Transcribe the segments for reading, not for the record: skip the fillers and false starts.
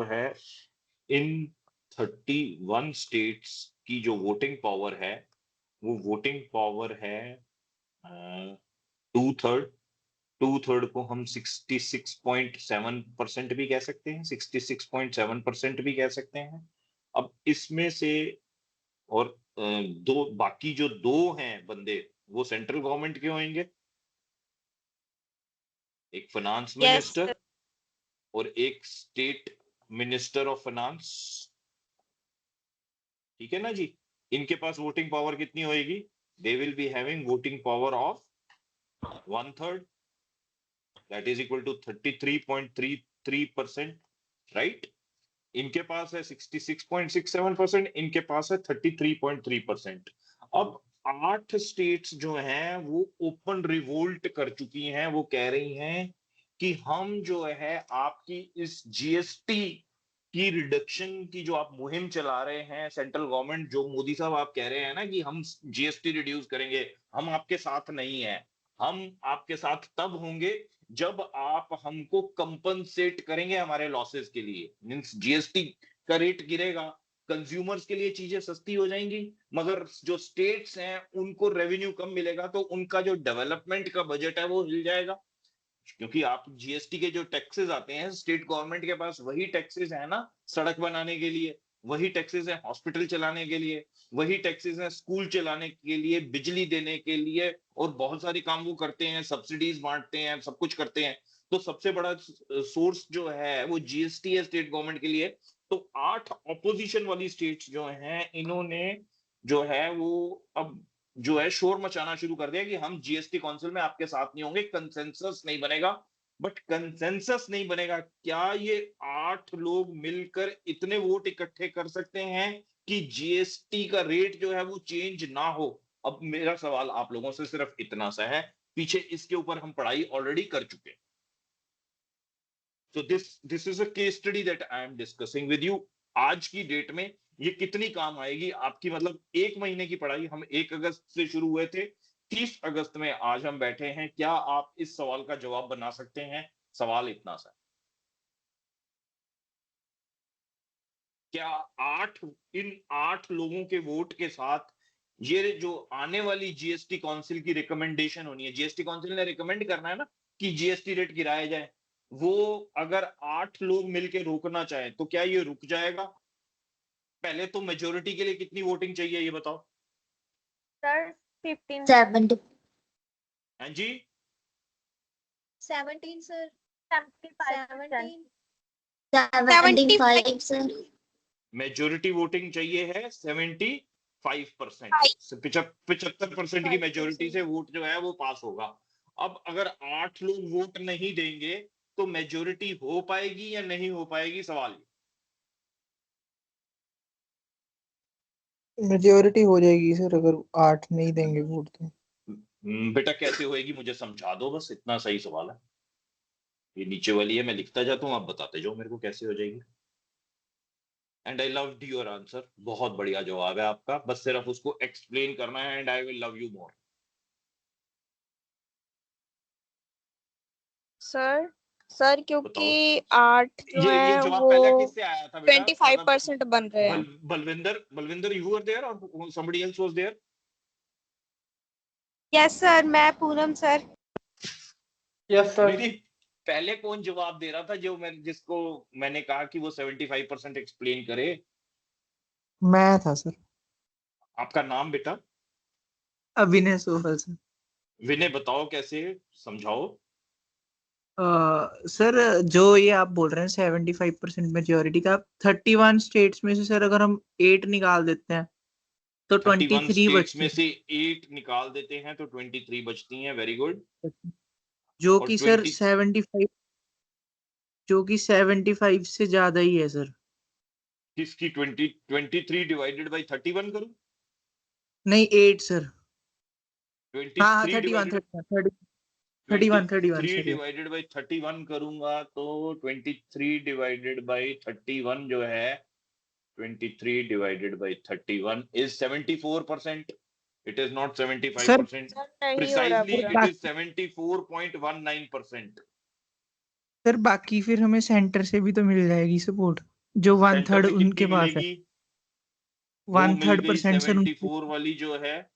है इन 31 स्टेट्स की जो वोटिंग पावर है वो वोटिंग पावर है 2/3। 2/3 को हम 66.7% भी कह सकते हैं, 66.7% भी कह सकते हैं। अब इसमें से और दो बाकी जो दो हैं बंदे वो सेंट्रल गवर्नमेंट के होंगे, एक फाइनेंस मिनिस्टर और एक स्टेट मिनिस्टर ऑफ फाइनेंस। ठीक है ना जी। इनके पास वोटिंग पावर कितनी होगी? They will be having voting power of 1/3, that is equal to 33.33%, right. इनके पास है 66.67%, इनके पास है 33.3%। अब 8 स्टेट्स जो हैं वो ओपन रिवोल्ट कर चुकी हैं, वो कह रही हैं कि हम जो है आपकी इस जीएसटी की रिडक्शन की जो आप मुहिम चला रहे हैं, सेंट्रल गवर्नमेंट, जो मोदी साहब आप कह रहे हैं ना कि हम जीएसटी रिड्यूस करेंगे, हम आपके साथ नहीं है। हम आपके साथ तब होंगे जब आप हमको कंपनसेट करेंगे हमारे लॉसेस के लिए। मींस जीएसटी का रेट गिरेगा, कंज्यूमर्स के लिए चीजें सस्ती हो जाएंगी, मगर जो स्टेट्स हैं उनको रेवेन्यू कम मिलेगा, तो उनका जो डेवलपमेंट का बजट है वो हिल जाएगा। क्योंकि आप जीएसटी के जो टैक्सेस आते हैं, स्टेट गवर्नमेंट के पास वही टैक्सेस है ना सड़क बनाने के लिए, वही टैक्सेस है हॉस्पिटल चलाने के लिए, वही टैक्सेस है स्कूल चलाने के लिए, बिजली देने के लिए, और बहुत सारे काम वो करते हैं, सब्सिडीज बांटते हैं, सब कुछ करते हैं। तो सबसे बड़ा सोर्स जो है वो जीएसटी है स्टेट गवर्नमेंट के लिए। तो 8 ऑपोजिशन वाली स्टेट्स जो हैं, इन्होंने जो है वो अब जो है शोर मचाना शुरू कर दिया कि हम जीएसटी काउंसिल में आपके साथ नहीं होंगे, कंसेंसस नहीं बनेगा। बट कंसेंसस नहीं बनेगा, क्या ये 8 लोग मिलकर इतने वोट इकट्ठे कर सकते हैं कि जीएसटी का रेट जो है वो चेंज ना हो? अब मेरा सवाल आप लोगों से सिर्फ इतना सा है, पीछे इसके ऊपर हम पढ़ाई ऑलरेडी कर चुके हैं। So this is a case study that I am discussing with you। आज की डेट में ये कितनी काम आएगी आपकी? मतलब 1 महीने की पढ़ाई हम 1 अगस्त से शुरू हुए थे, 30 अगस्त में आज हम बैठे हैं। क्या आप इस सवाल का जवाब बना सकते हैं? सवाल इतना सा, क्या 8 लोगों के वोट के साथ ये जो आने वाली जीएसटी काउंसिल की रिकमेंडेशन होनी है, जीएसटी काउंसिल ने रिकमेंड करना है ना कि जीएसटी रेट गिराया जाए, वो अगर 8 लोग मिलकर रोकना चाहें तो क्या ये रुक जाएगा? पहले तो मेजोरिटी के लिए कितनी वोटिंग चाहिए ये बताओ सर 15 70 हाँ जी 17 सर 75%। 75 सर मेजोरिटी वोटिंग चाहिए है 75%, 75% की मेजोरिटी से वोट जो है वो पास होगा। अब अगर 8 लोग वोट नहीं देंगे तो मेजोरिटी हो पाएगी या नहीं हो पाएगी? सवाल मेजोरिटी हो जाएगी सर अगर 8 नहीं देंगे वोट तो। बेटा कैसे होएगी मुझे समझा दो, बस इतना सही सवाल है। ये नीचे वाली है, मैं लिखता जाता हूँ, आप बताते जाओ मेरे को कैसे हो जाएगी। And I loved your answer, बहुत बढ़िया जवाब है आपका, बस सिर्फ उसको एक्सप्लेन करना है and I will love you more. Sir क्योंकि 8 जो ये है जवाब वो पहले किससे आया था बेटा? 25% बन रहे हैं। बलविंदर यू वर देयर और somebody else was there? Yes sir, मैं पूनम सर। Yes sir. नहीं, पहले कौन जवाब दे रहा था जिसको मैंने कहा कि वो 75% एक्सप्लेन करे? मैं था सर। आपका नाम बेटा? अभिनय सोहल सर। विनय बताओ कैसे, समझाओ। सर जो ये आप बोल रहे हैं 75% मेजोरिटी का, 31 स्टेट्स में से सर अगर हम 8 निकाल देते हैं तो 31 23 स्टेट्स में बचती से 8 निकाल देते हैं तो 23 बचती हैं। Very good. जो और कि सर 20 75 जो कि 75 से ज्यादा ही है सर। किसकी? 23 डिवाइडेड बाई 31 करूं? नहीं 8 सर। हाँ 23 डिवाइडेड 31 सर। डिवाइडेड बाई 31 करूंगा तो 23 डिवाइडेड बाई 31 जो है 23 divided by 31 is 74%. It is not 75%. नहीं हो रहा Precisely, पूरा। it is 74.19%. सर बाकी फिर हमें सेंटर से भी तो मिल जाएगी सपोर्ट। जो वन सेंटर थर्ड में कितनी उनके पास है, मिलेगी? वो वन मिल थर्ड गई परसेंट सर 74 वाली जो है,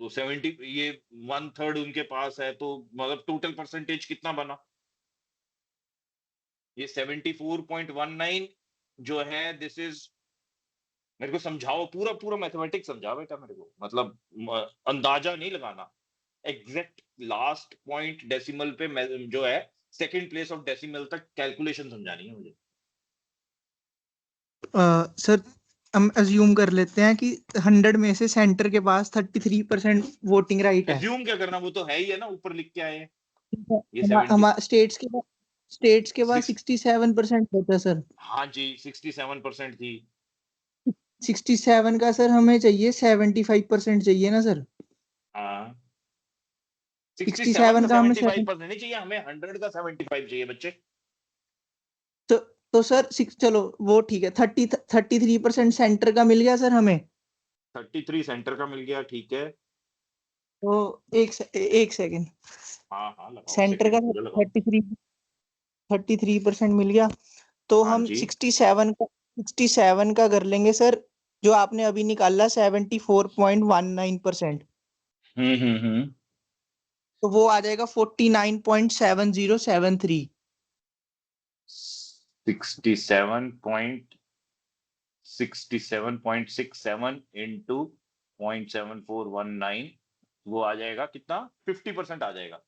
तो 70, ये वन थर्ड उनके पास है, तो मतलब टोटल परसेंटेज कितना बना? ये 74.19 जो है, दिस इज, मेरे को समझाओ, पूरा पूरा मैथमेटिक्स समझाओ बेटा मेरे को, मतलब अंदाजा नहीं लगाना, एग्जैक्ट लास्ट पॉइंट डेसिमल पे जो है सेकंड प्लेस ऑफ डेसिमल तक कैलकुलेशन समझानी है मुझे। सर हम अज्यूम कर लेते हैं कि 100 में से सेंटर के पास 33% वोटिंग राइट है। एज्यूम क्या करना, वो तो है ही है ना, ऊपर लिख के आए हैं ये 70। हम स्टेट्स के पास 6 67% होता है सर। हाँ जी, 67% थी। 67 का सर हमें चाहिए 75% चाहिए ना सर। हाँ, 67 का 67 का हमें 75% नहीं चाहिए हमें, 100 का 75 चाहिए बच्चे। तो तो सर चलो वो ठीक है, 33% सेंटर का मिल गया सर हमें। 33 सेंटर का मिल गया, ठीक है। तो एक सेकेंड, हाँ हाँ, लगाओ सेंटर का सेकंड पूरे लगाओ। 33% मिल गया, तो हाँ हम जी, 67 का कर लेंगे सर, जो आपने अभी निकाला 74.19%, हम्म। तो वो आ जाएगा 49.7073। 67.67 इंटू 0.7419, वो आ जाएगा कितना? 50% आ जाएगा।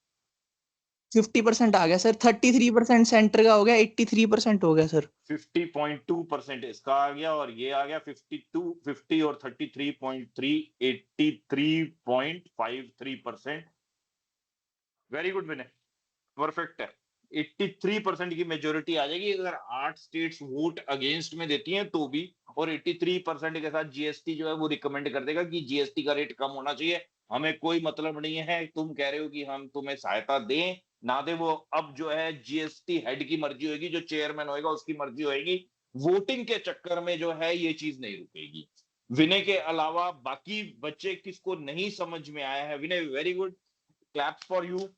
50% आ गया सर, 33% सेंटर का हो गया, 83% हो गया सर। 50.2% इसका आ गया, और ये आ गया 50 और 33.3, 83.53%। वेरी गुड विनय, परफेक्ट है। 83% की मेजोरिटी आ जाएगी अगर 8 स्टेट्स वोट अगेंस्ट में देती हैं तो भी, और 83% के साथ जीएसटी जो है वो रिकमेंड कर देगा कि जीएसटी का रेट कम होना चाहिए। हमें कोई मतलब नहीं है, तुम कह रहे हो कि हम तुम्हें सहायता दें ना दे, वो अब जो है जीएसटी हेड की मर्जी होगी, जो चेयरमैन होएगा उसकी मर्जी होगी। वोटिंग के चक्कर में जो है ये चीज नहीं रुकेगी। विनय के अलावा बाकी बच्चे किसको नहीं समझ में आया है? Vinay, very good, claps for you.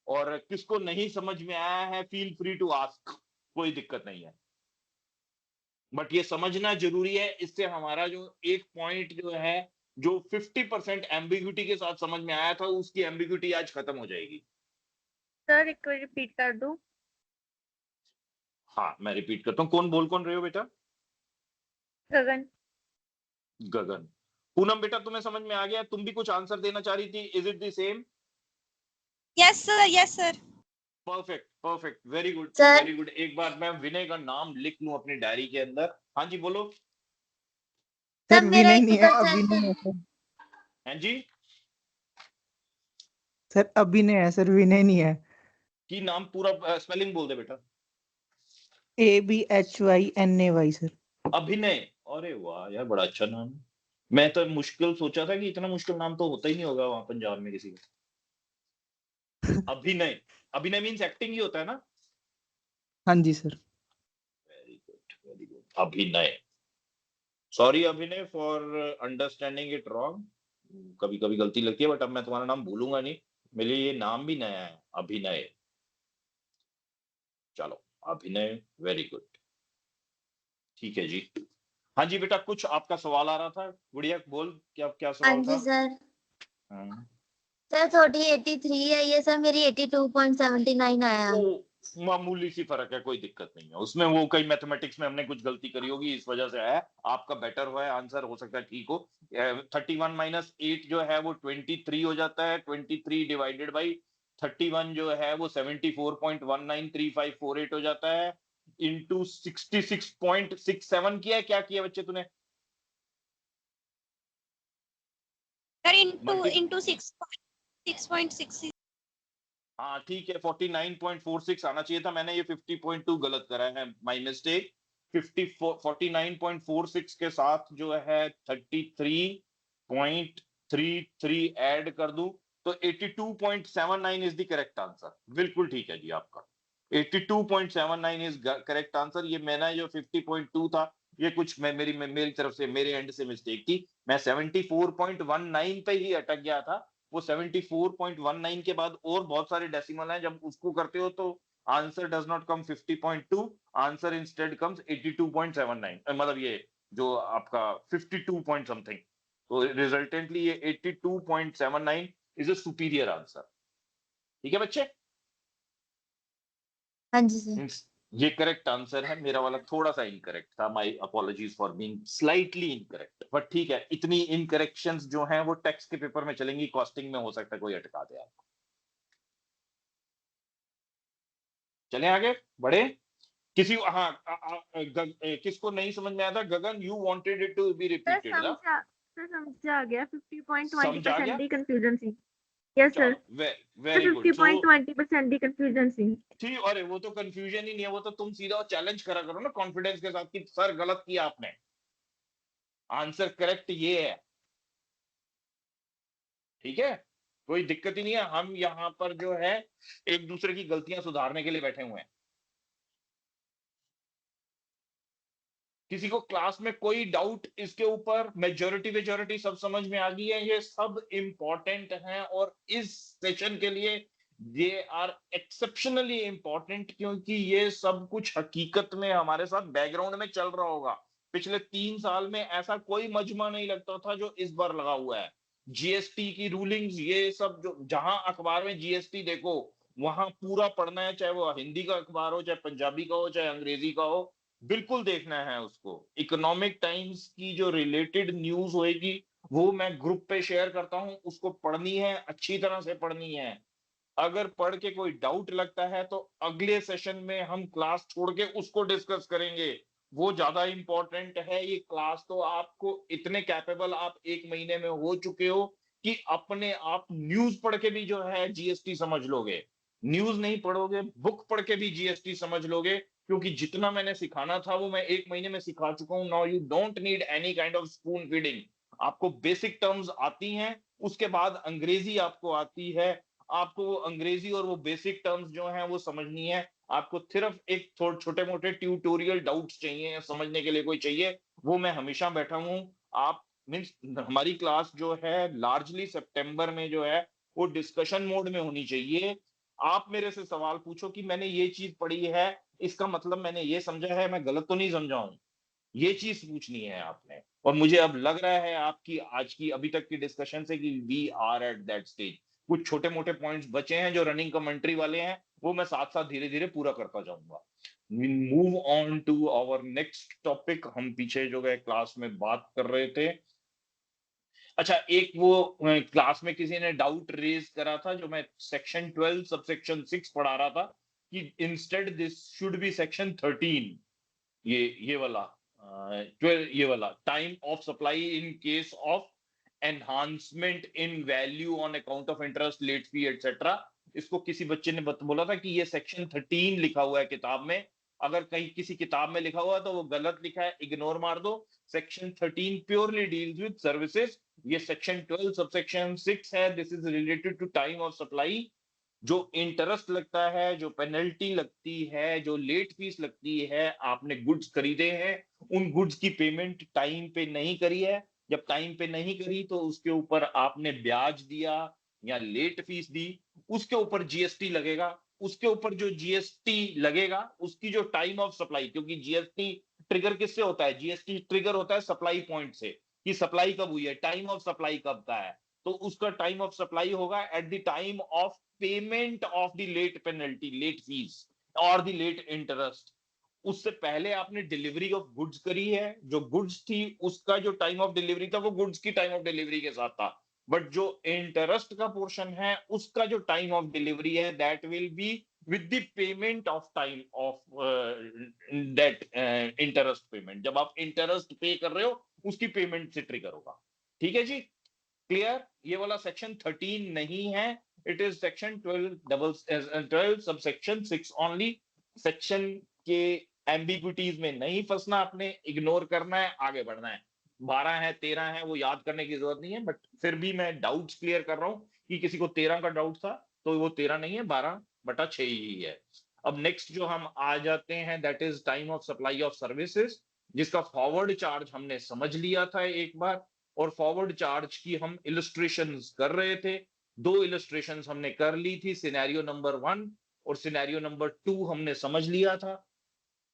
और किसको नहीं समझ में आया है, फील फ्री टू आस्क, कोई दिक्कत नहीं है। बट ये समझना जरूरी है, इससे हमारा जो एक पॉइंट जो है, जो 50% एम्बिग्यूटी के साथ समझ में आया था, उसकी एम्बिग्यूटी आज खत्म हो जाएगी। सर एक बार रिपीट कर दूं? हाँ, मैं रिपीट करता हूँ, कौन रहे हो बेटा? गगन। गगन। पूनम बेटा, तुम्हें समझ में आ गया? तुम भी कुछ आंसर देना चाह रही थी, is it the same? Yes sir, yes sir. Perfect perfect, very good sir very good. एक बार मैं विनय का नाम लिख लूं अपनी डायरी के अंदर। हाँ जी, बोलो। सर मेरा विनय नहीं है, 1% अभिनय है सर। हाँ जी, सर अभिनय है सर, विनय नहीं है। की नाम पूरा स्पेलिंग बोल दे बेटा। ABHYNAY sir. अभिनय, अरे वाह यार, बड़ा अच्छा नाम है। मैं तो मुश्किल सोचा था कि इतना मुश्किल नाम तो होता ही नहीं होगा वहां पंजाब में किसी का। अभिनय, अभिनय मीन्स एक्टिंग ही होता है ना? हाँ जी sir. Very good very good, Abhinay. Sorry Abhinay for understanding it wrong, कभी कभी गलती लगती है, बट अब मैं तुम्हारा नाम भूलूंगा नहीं। मेरे लिए ये नाम भी नया है, अभिनय। चलो, अभिनय, वेरी गुड, ठीक है जी। हाँ जी बेटा, कुछ आपका सवाल आ रहा था, गुड़िया बोल, क्या क्या हाँ सवाल जी था? सर। हाँ। सर थोड़ी 83 है ये सर, मेरी 82.79 आया। वो मामूली सी फर्क है, कोई दिक्कत नहीं है उसमें, वो कई मैथमेटिक्स में हमने कुछ गलती करी होगी, इस वजह से है। आपका बेटर हुआ है आंसर, हो सकता है ठीक हो। 31 - 8 जो है वो 23 हो जाता है, 23 डिवाइडेड बाई 31 जो है वो 74.193548 हो जाता है, इंटू 66.67 किया है, क्या किया बच्चे तूने? Sir into multi, into 6.6. हाँ ठीक है, 49.46 आना चाहिए था, मैंने ये 50.2 गलत करा है, माई मिस्टेक। 49.46 के साथ जो है 33.33 ऐड कर दूं तो 82.79 इज द करेक्ट आंसर। बिल्कुल ठीक है जी आपका, 82.79 इज करेक्ट आंसर। ये मैंने जो 50.2 था, ये कुछ मेरी तरफ से, मेरे एंड से मिस्टेक थी। मैं 74.19 पे ही अटक गया था। वो 74.19 के बाद और बहुत सारे डेसिमल हैं, जब उसको करते हो तो answer does not come 50.2, answer instead comes 82.79, मतलब ये जो आपका 52 पॉइंट समथिंग, तो रिजल्टेंटली ये 82.79 इज अ सुपीरियर आंसर। ठीक है बच्चे, हाँ जी सर। ये करेक्ट आंसर है, मेरा वाला थोड़ा सा इनकरेक्ट था, my apologies for being slightly incorrect, but ठीक है, इतनी इनकरेक्शंस जो हैं वो टैक्स के पेपर में चलेंगी, कॉस्टिंग में हो सकता है कोई अटका दे आपको। चलें आगे बढ़े, किसी हाँ किसको नहीं समझ में आया था? Gagan, you wanted it to be repeated ना? समझ आ गया, समझ आ गया? 50.20% दी कंफ्यूजन थी। यस सर, चलो वेरी गुड। सो 50.20% दी कंफ्यूजन थी। ठीक, अरे वो तो कंफ्यूजन ही नहीं है, वो तो तुम सीधा चैलेंज करा करो ना कॉन्फिडेंस के साथ कि सर गलत किया आपने, आंसर करेक्ट ये है। ठीक है, कोई दिक्कत ही नहीं है, हम यहाँ पर जो है एक दूसरे की गलतियां सुधारने के लिए बैठे हुए हैं। किसी को क्लास में कोई डाउट इसके ऊपर? मेजोरिटी सब समझ में आ गई है, ये सब इंपॉर्टेंट हैं और इस सेशन के लिए ये आर एक्सेप्शनली इंपॉर्टेंट, क्योंकि ये सब कुछ हकीकत में हमारे साथ बैकग्राउंड में चल रहा होगा। पिछले 3 साल में ऐसा कोई मजमा नहीं लगता था जो इस बार लगा हुआ है। जीएसटी की रूलिंग्स, ये सब जो जहां अखबार में जीएसटी देखो वहां पूरा पढ़ना है, चाहे वो हिंदी का अखबार हो, चाहे पंजाबी का हो, चाहे अंग्रेजी का हो, बिल्कुल देखना है उसको। इकोनॉमिक टाइम्स की जो रिलेटेड न्यूज होएगी वो मैं ग्रुप पे शेयर करता हूं, उसको पढ़नी है, अच्छी तरह से पढ़नी है। अगर पढ़ के कोई डाउट लगता है तो अगले सेशन में हम क्लास छोड़ के उसको डिस्कस करेंगे, वो ज्यादा इंपॉर्टेंट है। ये क्लास तो आपको इतने कैपेबल आप 1 महीने में हो चुके हो कि अपने आप न्यूज पढ़ के भी जो है जीएसटी समझ लोगे, न्यूज नहीं पढ़ोगे बुक पढ़ के भी जीएसटी समझ लोगे, क्योंकि जितना मैंने सिखाना था वो मैं 1 महीने में सिखा चुका हूं। Now you don't need any kind of spoon feeding, आपको बेसिक टर्म्स आती हैं, उसके बाद अंग्रेजी आपको आती है, आपको वो अंग्रेजी और वो बेसिक टर्म्स जो हैं वो समझनी है। आपको सिर्फ एक थोड़े छोटे मोटे ट्यूटोरियल डाउट्स चाहिए समझने के लिए, कोई चाहिए, वो मैं हमेशा बैठा हूं। आप मीन्स हमारी क्लास जो है लार्जली सितंबर में जो है वो डिस्कशन मोड में होनी चाहिए। आप मेरे से सवाल पूछो कि मैंने ये चीज पढ़ी है, इसका मतलब मैंने ये समझा है, मैं गलत तो नहीं समझा हूं, ये चीज पूछनी है आपने। और मुझे अब लग रहा है आपकी आज की अभी तक की डिस्कशन से कि we are at that stage. कुछ छोटे मोटे पॉइंट्स बचे हैं जो रनिंग कमेंट्री वाले हैं, वो मैं साथ साथ धीरे धीरे पूरा करता जाऊंगा। Move on to our next topic, हम पीछे जो है क्लास में बात कर रहे थे। अच्छा, एक वो क्लास में किसी ने डाउट रेज करा था, जो मैं सेक्शन 12 सबसेक्शन 6 पढ़ा रहा था कि instead this should be section 13, ये वाला 12, ये वाला time of supply in case of enhancement in value on account of interest, late fee etcetera. इसको किसी बच्चे ने बोला था कि ये सेक्शन 13 लिखा हुआ है किताब में, अगर कहीं किसी किताब में लिखा हुआ है तो वो गलत लिखा है, इग्नोर मार दो। Section 13 purely deals with services, ये सेक्शन 12 सबसेक्शन 6 है, this is related to time of supply. जो इंटरेस्ट लगता है, जो पेनल्टी लगती है, जो लेट फीस लगती है, आपने गुड्स खरीदे हैं, उन गुड्स की पेमेंट टाइम पे नहीं करी है, जब टाइम पे नहीं करी तो उसके ऊपर आपने ब्याज दिया या लेट फीस दी, उसके ऊपर जीएसटी लगेगा। उसके ऊपर जो जीएसटी लगेगा उसकी जो टाइम ऑफ सप्लाई, क्योंकि जीएसटी ट्रिगर किससे होता है? जीएसटी ट्रिगर होता है सप्लाई पॉइंट से, कि सप्लाई कब हुई है, टाइम ऑफ सप्लाई कब का है, तो उसका टाइम ऑफ सप्लाई होगा at the time of payment of the late penalty, late fees और द लेट इंटरेस्ट। उससे पहले आपने डिलीवरी ऑफ गुड्स करी है, जो गुड्स थी उसका जो टाइम ऑफ डिलीवरी था वो गुड्स की टाइम ऑफ डिलीवरी के साथ था, बट जो इंटरेस्ट का पोर्शन है उसका जो टाइम ऑफ डिलीवरी है that will be with the payment of time of that interest payment. जब आप इंटरेस्ट पे कर रहे हो उसकी पेमेंट से ट्रिगर होगा। ठीक है जी, क्लियर? ये वाला सेक्शन 13 नहीं है, it is section 12 subsection 6 only. Section के एम्बिग्विटीज में नहीं फंसना आपने, इग्नोर करना है, आगे बढ़ना है। 12 है 13 है वो याद करने की जरूरत नहीं है, बट फिर भी मैं डाउट्स क्लियर कर रहा हूं कि किसी को 13 का डाउट था तो वो 13 नहीं है, 12/6 ही है। अब नेक्स्ट जो हम आ जाते हैं that is time of supply of services, जिसका फॉरवर्ड चार्ज हमने समझ लिया था एक बार, और फॉरवर्ड चार्ज की हम इलस्ट्रेशंस कर रहे थे। 2 इलस्ट्रेशंस हमने कर ली थी, सिनेरियो नंबर 1 और सिनेरियो नंबर 2 हमने समझ लिया था।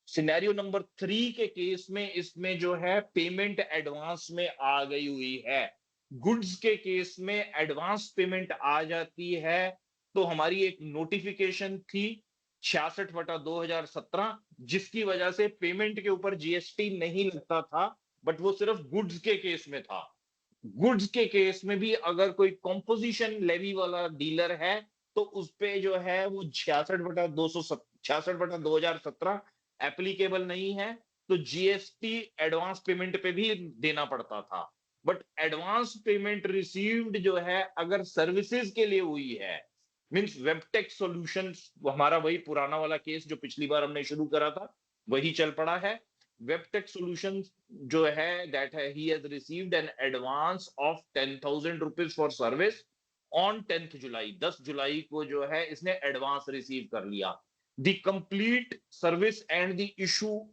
सिनेरियो नंबर 3 के केस में इसमें जो है पेमेंट एडवांस में आ गई हुई है। गुड्स के केस में एडवांस पेमेंट आ जाती है तो हमारी एक नोटिफिकेशन थी 66/2017, जिसकी वजह से पेमेंट के ऊपर जीएसटी नहीं लगता था, बट वो सिर्फ गुड्स के केस में था। गुड्स के केस में भी अगर कोई कॉम्पोजिशन लेवी वाला डीलर है तो उस पे जो है वो 66/2017 एप्लीकेबल नहीं है, तो जीएसटी एडवांस पेमेंट पे भी देना पड़ता था। बट एडवांस पेमेंट रिसीव्ड जो है अगर सर्विसेज के लिए हुई है, मींस वेबटेक सॉल्यूशंस, हमारा वही पुराना वाला केस जो पिछली बार हमने शुरू करा था वही चल पड़ा है। वेबटेक सॉल्यूशंस जो है दैट है he has received an advance of 10,000 rupees for service on 10th जुलाई, 10 जुलाई को जो है इसने एडवांस रिसीव कर लिया। The complete service and the issue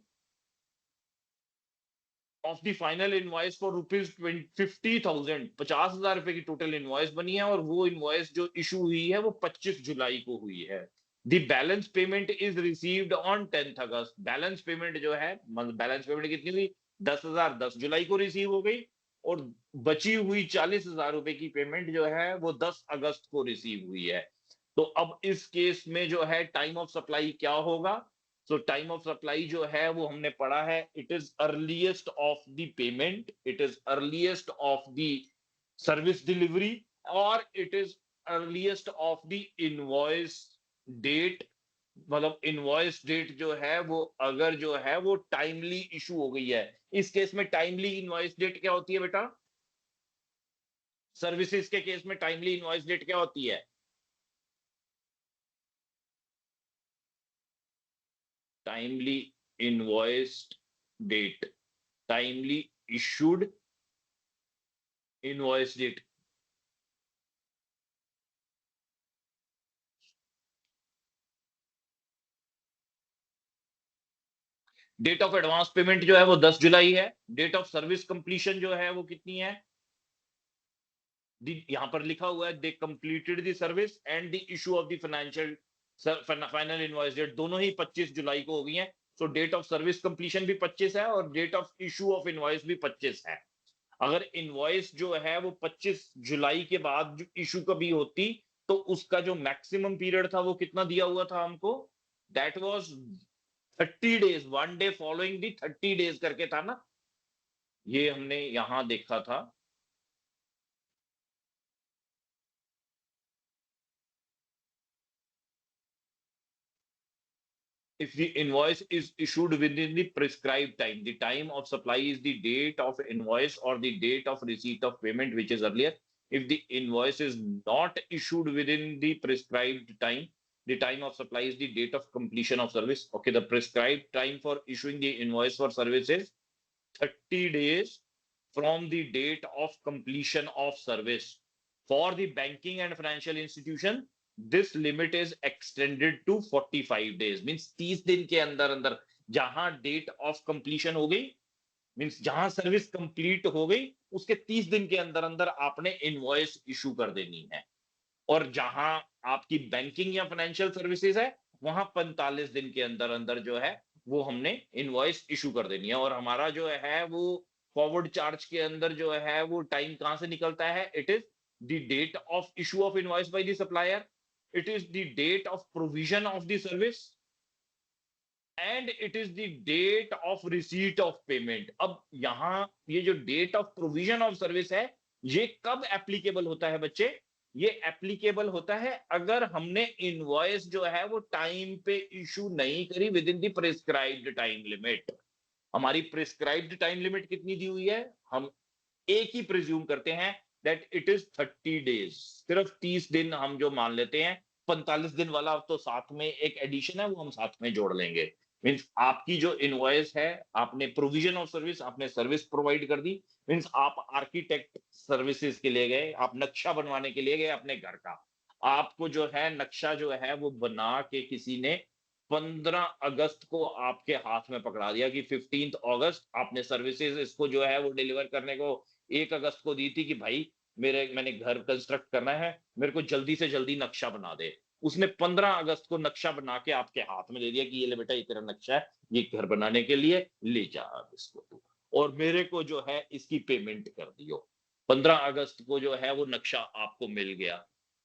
of the final invoice for rupees 50,000, 50,000 रुपए की टोटल इनवॉइस बनी है और वो इनवॉइस जो इशू हुई है वो 25 जुलाई को हुई है। The balance payment is received on 10th August. Balance payment जो है, बैलेंस पेमेंट कितनी हुई? 10,000 10 जुलाई को रिसीव हो गई और बची हुई 40,000 रुपए की पेमेंट जो है वो 10 अगस्त को रिसीव हुई है। तो अब इस केस में जो है टाइम ऑफ सप्लाई क्या होगा? सो टाइम ऑफ सप्लाई जो है वो हमने पढ़ा है, it is earliest of the payment, it is earliest of the service delivery, और it is earliest of the invoice date. मतलब इनवॉइस डेट जो है वो अगर जो है वो टाइमली इशू हो गई है। इस केस में टाइमली इनवॉइस डेट क्या होती है बेटा? सर्विसेज के केस में टाइमली इनवॉइस डेट क्या होती है? Timely invoiced date, timely issued invoice date. Date of advance payment जो है वो 10 जुलाई है। डेट ऑफ सर्विस कंप्लीशन जो है वो कितनी है? यहां पर लिखा हुआ है they completed the service and the issue of the financial final invoice date, दोनों ही 25 जुलाई को हो गई हैं। So date of service completion भी 25 है और date of issue of invoice भी 25 है। अगर इनवॉइस जो है वो 25 जुलाई के बाद जो इशू कभी होती तो उसका जो मैक्सिमम पीरियड था वो कितना दिया हुआ था हमको? That was 30 days, 1 day following the 30 days करके था ना, ये हमने यहां देखा था। If the invoice is issued within the prescribed time, the time of supply is the date of invoice or the date of receipt of payment, which is earlier. If the invoice is not issued within the prescribed time, the time of supply is the date of completion of service. Okay, the prescribed time for issuing the invoice for service is 30 days from the date of completion of service. For the banking and financial institution, this limit is extended to 45 days, means 30 दिन के अंदर अंदर जहां date of completion हो गई, means जहां service complete हो गई उसके 30 दिन के अंदर अंदर आपने इनवॉइस इशू कर देनी है। और जहां आपकी बैंकिंग या फाइनेंशियल सर्विसेज है वहां 45 दिन के अंदर अंदर जो है वो हमने इनवॉइस इशू कर देनी है। और हमारा जो है वो फॉरवर्ड चार्ज के अंदर जो है वो टाइम कहां से निकलता है? It is the date of issue of invoice by the supplier, it is the date of provision of the service and it is the date of receipt of payment। अब यहां ये जो date of provision of service है ये कब applicable होता है बच्चे? ये एप्लीकेबल होता है अगर हमने इनवॉइस जो है वो टाइम पे इशू नहीं करी with in the prescribed time limit. हमारी प्रिस्क्राइब्ड टाइम लिमिट कितनी दी हुई है? हम एक ही प्रिज्यूम करते हैं दैट इट इज 30 डेज, सिर्फ 30 दिन हम जो मान लेते हैं। 45 दिन वाला तो साथ में एक एडिशन है वो हम साथ में जोड़ लेंगे। मींस आपकी जो इनवॉइस है आपने प्रोविजन ऑफ सर्विस, आपने सर्विस प्रोवाइड कर दी, मींस आप आर्किटेक्ट सर्विसेज के लिए गए, आप नक्शा बनवाने के लिए गए अपने घर का, आपको जो है नक्शा जो है वो बना के किसी ने 15 अगस्त को आपके हाथ में पकड़ा दिया कि 15 अगस्त आपने सर्विसेज इसको जो है वो डिलीवर करने को 1 अगस्त को दी थी कि भाई मैंने घर कंस्ट्रक्ट करना है, मेरे को जल्दी से जल्दी नक्शा बना दे। उसने 15 अगस्त को नक्शा बना के आपके हाथ में दे दिया कि ये ले बेटा, ये तेरा नक्शा है, ये घर बनाने के लिए ले जा अब इसको तू, और मेरे को जो है इसकी पेमेंट कर दियो। 15 अगस्त को जो है वो नक्शा आपको मिल गया।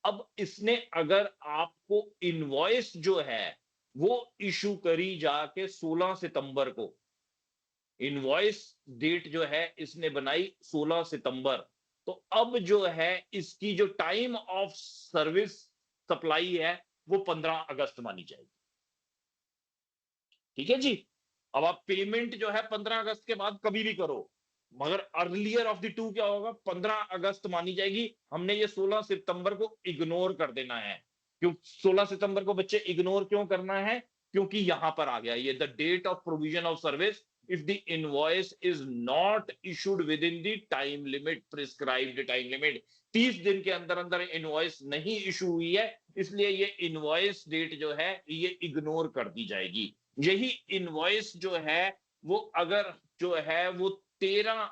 अब इसने अगर आपको इनवॉइस जो है वो इशू करी जाके 16 सितंबर को, इनवॉइस डेट जो है इसने बनाई 16 सितंबर, तो अब जो है इसकी जो टाइम ऑफ सर्विस सप्लाई है वो 15 अगस्त मानी जाएगी। ठीक है जी। अब आप पेमेंट जो है 15 अगस्त के बाद कभी भी करो, मगर अर्लियर ऑफ द टू क्या होगा, 15 अगस्त मानी जाएगी। हमने ये 16 सितंबर को इग्नोर कर देना है। क्यों 16 सितंबर को बच्चे इग्नोर क्यों करना है? क्योंकि यहां पर आ गया ये the date of provision of service if the invoice is not issued within the time limit, prescribed time limit, 30 दिन के अंदर अंदर इनवॉइस नहीं इशू हुई है, इसलिए ये इनवॉइस डेट जो है ये इग्नोर कर दी जाएगी। यही इनवॉइस जो है वो अगर जो है वो 13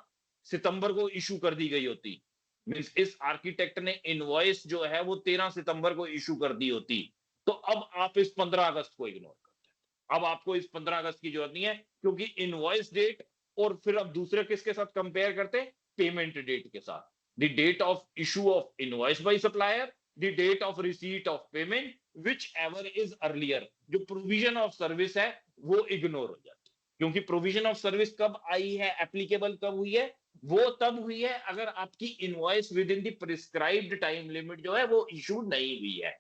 सितंबर को इशू कर दी गई होती, मींस इस आर्किटेक्ट ने इनवॉइस जो है वो 13 सितंबर को इशू कर दी होती, तो अब आप इस 15 अगस्त को इग्नोर करते हैं। अब आपको इस 15 अगस्त की जरूरत नहीं है, क्योंकि इनवॉइस डेट और फिर अब दूसरे किसके साथ कंपेयर करते हैं? पेमेंट डेट के साथ। The date of issue of invoice by supplier, the date of receipt of payment, whichever is earlier. जो प्रोविजन ऑफ सर्विस है वो इग्नोर हो जाती है, क्योंकि प्रोविजन ऑफ सर्विस कब आई है, एप्लीकेबल कब हुई है? वो तब हुई है अगर आपकी invoice with in the prescribed time limit जो है वो इशू नहीं हुई है।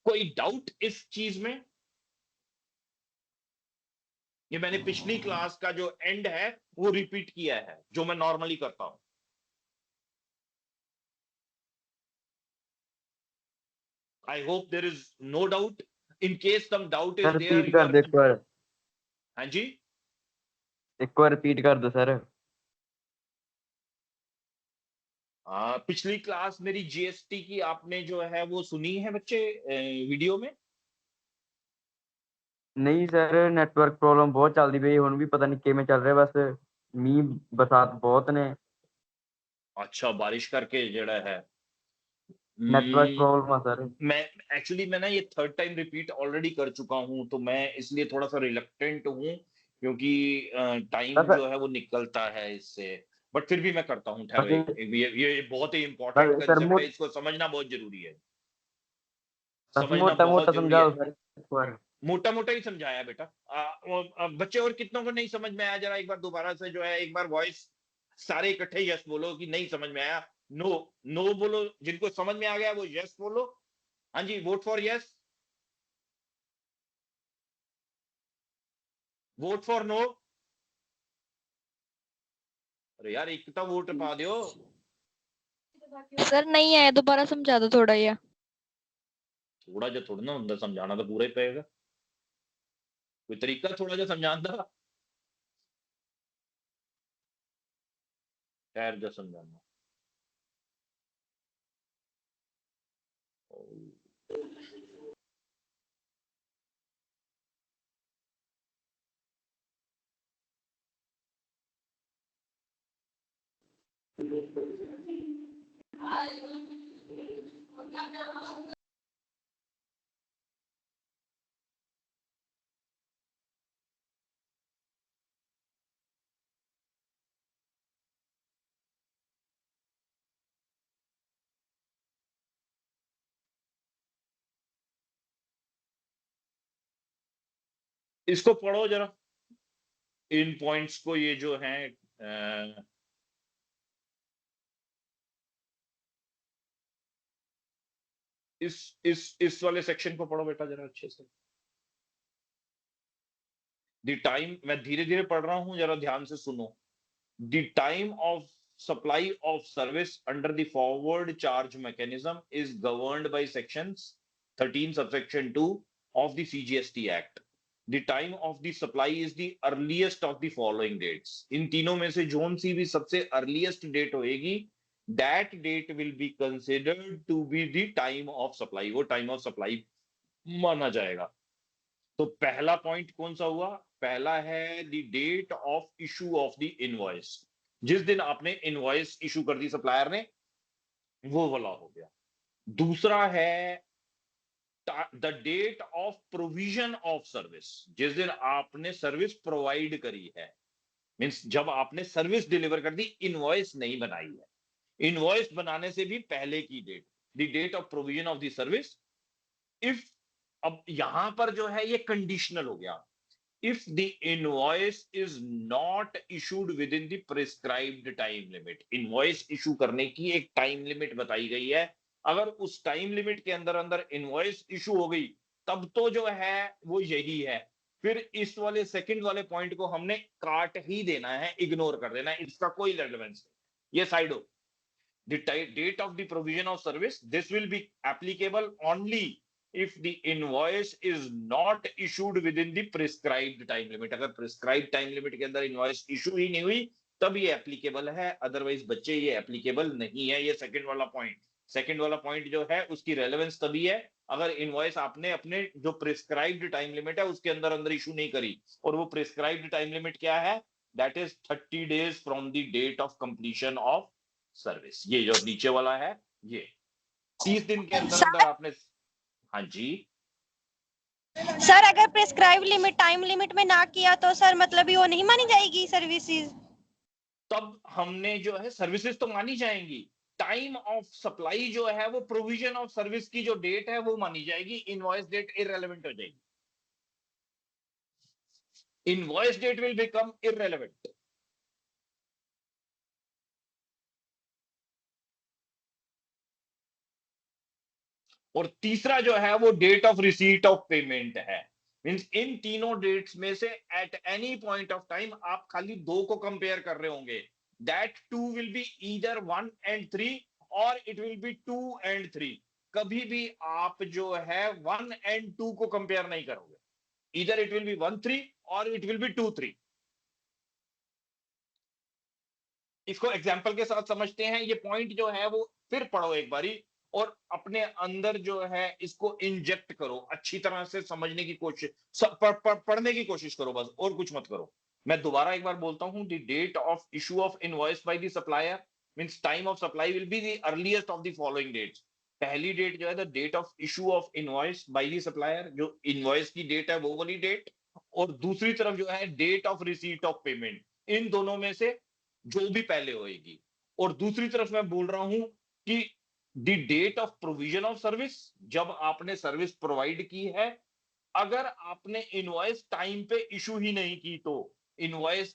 कोई डाउट इस चीज में? ये मैंने पिछली क्लास का जो एंड है वो रिपीट किया है, जो मैं नॉर्मली करता हूं। I hope there is no doubt. In case some doubt is sir there, repeat कर दो एक बार, हाँ जी एक बार रिपीट कर दो सर। पिछली क्लास मेरी जीएसटी की आपने जो है वो सुनी है बच्चे वीडियो में? नहीं सर, नेटवर्क प्रॉब्लम बहुत चलती पई, हुण भी पता नहीं किवें चल रहा, बस मींह बरसात बहुत ने, अच्छा, बारिश करके जड़ा है। नेटवर्क प्रॉब्लम है सर। मैं एक्चुअली मैं ना ये थर्ड टाइम रिपीट ऑलरेडी कर चुका हूं, तो मैं इसलिए थोड़ा सा रिलक्टेंट हूं, क्योंकि टाइम सर जो है वो निकलता है इससे। बट फिर भी मैं करता हूं, ठहरो ये बहुत ही इंपॉर्टेंट सर कंसेप्ट है, इसको समझना बहुत जरूरी है, समझना मोटा मोटा बहुत जरूरी है। समझाओ सर एक बार। मोटा मोटा ही समझाया बेटा। बच्चे और कितनों को नहीं समझ में आया? जरा एक बार दोबारा से जो है एक बार वॉइस सारे इकट्ठे यस बोलो कि नहीं समझ में आया। नो नो बोलो, जिनको समझ में आ गया वो यस बोलो। हाँ जी, vote for yes, vote for no. अरे यार एक तो वोट पा दियो। सर नहीं आया, दोबारा समझा दो थोड़ा या। थोड़ा जो थोड़ा ना ਹੁੰਦਾ, समझाना तो पूरा ही पड़ेगा। कोई तरीका थोड़ा जो समझाने का, खैर जो समझाना। इसको पढ़ो जरा, इन पॉइंट्स को, ये जो है इस वाले सेक्शन को पढ़ो बेटा जरा अच्छे से। द टाइम, मैं धीरे धीरे पढ़ रहा हूं, जरा ध्यान से सुनो। The time of supply of service under the forward charge mechanism is governed by sections 13 subsection 2 of the CGST Act. The time of the supply is the earliest of the following dates. इन तीनों में से zone सी भी सबसे earliest date होएगी, that date will be considered to be the time of supply. वो time of supply माना जाएगा। तो पहला पॉइंट कौन सा हुआ? पहला है the date of issue of the invoice, जिस दिन आपने इनवॉइस इशू कर दी सप्लायर ने, वो वाला हो गया। दूसरा है the date of provision of service, जिस दिन आपने सर्विस प्रोवाइड करी है, मींस जब आपने सर्विस डिलीवर कर दी, इनवॉइस नहीं बनाई है। इनवॉइस बनाने से भी पहले की date, the date of provision of the service. If, अब यहां पर जो है ये कंडीशनल हो गया, if the invoice is not issued within the prescribed time limit, invoice issue करने की एक टाइम लिमिट बताई गई है, अगर उस टाइम लिमिट के अंदर अंदर इनवॉइस इशू हो गई, तब तो जो है वो यही है। फिर इस वाले सेकंड वाले पॉइंट को हमने काट ही देना है, इग्नोर कर देना है, इसका कोई रेलेवेंस नहीं, ये साइड हो। The date of the provision of service, this will be applicable only if the invoice is not issued within the prescribed time limit। अगर prescribed time limit के अंदर invoice issue ही नहीं हुई तब ये applicable है, otherwise बच्चे ये applicable नहीं है। ये सेकंड वाला पॉइंट, सेकंड वाला पॉइंट जो है उसकी रेलेवेंस तभी है अगर इनवॉइस आपने अपने जो प्रिस्क्राइब्ड टाइम लिमिट है उसके अंदर अंदर इशू नहीं करी, और वो प्रिस्क्राइब्ड टाइम लिमिट क्या है, that is 30 days from the date of completion of service. ये जो नीचे वाला है ये 30 दिन के अंदर अंदर आपने, हाँ जी सर अगर प्रिस्क्राइब लिमिट टाइम लिमिट में ना किया तो सर मतलब वो नहीं मानी जाएगी सर्विसेज? तब हमने जो है सर्विसेज तो मानी जाएंगी, टाइम ऑफ सप्लाई जो है वो प्रोविजन ऑफ सर्विस की जो डेट है वो मानी जाएगी, इनवॉइस डेट इररेलेवेंट हो जाएगी, invoice date will become irrelevant. और तीसरा जो है वो date of receipt of payment है, मींस इन तीनों डेट्स में से at any point of time आप खाली दो को कंपेयर कर रहे होंगे, that two will be either 1 and 3 और इट विल बी 2 and 3। कभी भी आप जो है 1 and 2 को कंपेयर नहीं करोगे, ईदर इट विल बी 1 3 और इट विल बी 2 3। इसको एग्जाम्पल के साथ समझते हैं, ये पॉइंट जो है वो फिर पढ़ो एक बारी और अपने अंदर जो है इसको इंजेक्ट करो, अच्छी तरह से समझने की कोशिश, पढ़ने की कोशिश करो बस, और कुछ मत करो। मैं दोबारा एक बार बोलता हूं, the date of issue of invoice by the supplier means time of supply will be the earliest of the following dates. पहली डेट जो है the date of issue of invoice by the supplier, जो invoice की date है वो वाली date, और दूसरी तरफ जो है date of receipt of payment, इन दोनों में से जो भी पहले होएगी। और दूसरी तरफ मैं बोल रहा हूं कि the date of provision of service, जब आपने सर्विस प्रोवाइड की है, अगर आपने इनवॉइस टाइम पे इशू ही नहीं की तो, इनवॉइस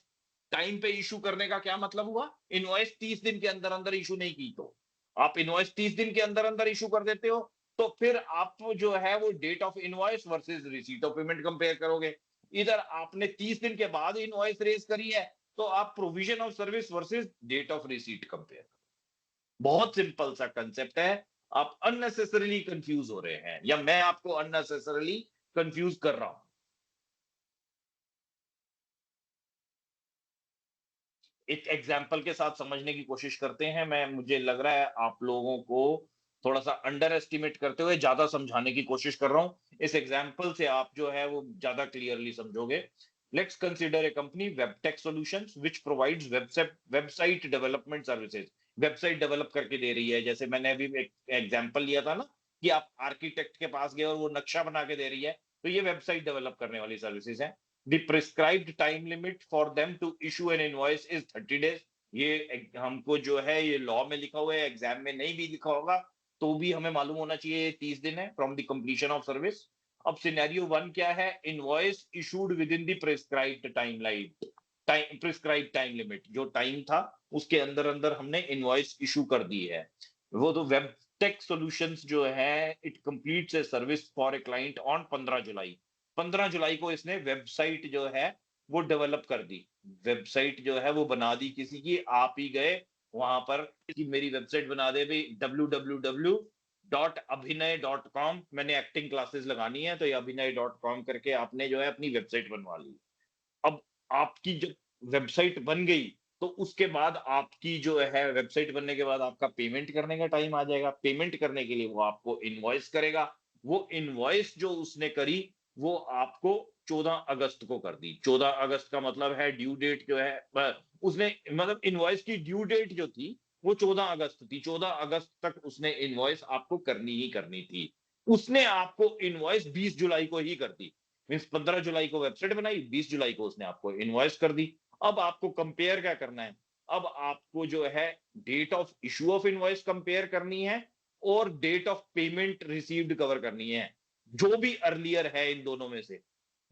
टाइम पे इशू करने का क्या मतलब हुआ, इनवॉइस 30 दिन के अंदर अंदर इशू नहीं की तो, आप इनवॉइस 30 दिन के अंदर अंदर इशू कर देते हो तो फिर आप जो है वो date of invoice versus receipt of payment compare करोगे। इधर आपने 30 दिन के बाद इनवॉइस रेज करी है तो आप provision of service versus date of receipt compare. बहुत सिंपल सा कंसेप्ट है, आप अननेसेसरीली कंफ्यूज हो रहे हैं या मैं आपको अननेसेसरीली कंफ्यूज कर रहा हूं। एक एग्जाम्पल के साथ समझने की कोशिश करते हैं। मुझे लग रहा है आप लोगों को थोड़ा सा अंडर एस्टिमेट करते हुए ज्यादा समझाने की कोशिश कर रहा हूं, इस एग्जाम्पल से आप जो है वो ज्यादा क्लियरली समझोगे। Let's consider a company, Webtech Solutions, which provides website development services। Website develop करके दे रही है, जैसे मैंने अभी एक एग्जांपल लिया था ना कि आप आर्किटेक्ट के पास गए और वो नक्शा बना के दे रही है, तो ये वेबसाइट डेवलप करने वाली सर्विसेज है। The prescribed time limit for them to issue an invoice is 30 days। ये हमको जो है ये लॉ में लिखा हुआ है, एग्जाम में नहीं भी लिखा होगा तो भी हमें मालूम होना चाहिए 30 दिन है from the completion of service. अब सिनेरियो 1 क्या है, invoice issued with in the prescribed prescribed time limit, जो टाइम था उसके अंदर अंदर हमने इनवॉइस इशू कर दी है। वो तो वेबटेक सॉल्यूशंस जो है it completes a service for a client on 15 जुलाई। 15 जुलाई को इसने वेबसाइट जो है वो डेवलप कर दी, वेबसाइट जो है वो बना दी किसी की, आप ही गए वहां पर कि मेरी वेबसाइट बना दे भाई www.abhinay.com। मैंने एक्टिंग क्लासेस लगानी है तो ये abhinay.com करके आपने जो है अपनी वेबसाइट बनवा ली। अब आपकी जब वेबसाइट बन गई तो उसके बाद आपकी जो है वेबसाइट बनने के बाद आपका पेमेंट करने का टाइम आ जाएगा। पेमेंट करने के लिए वो आपको इनवॉइस करेगा, वो इनवॉइस जो उसने करी वो आपको 14 अगस्त को कर दी। 14 अगस्त का मतलब है ड्यू डेट जो है उसने, मतलब इनवॉइस की ड्यू डेट जो थी वो 14 अगस्त थी। 14 अगस्त तक उसने इनवॉइस आपको करनी ही करनी थी। उसने आपको इनवॉइस 20 जुलाई को ही कर दी। मींस 15 जुलाई को वेबसाइट बनाई, 20 जुलाई को उसने आपको इनवॉइस कर दी। अब आपको कंपेयर क्या करना है? अब आपको जो है date of issue of invoice compare करनी है और date of payment received cover करनी है, जो भी अर्लियर है इन दोनों में से।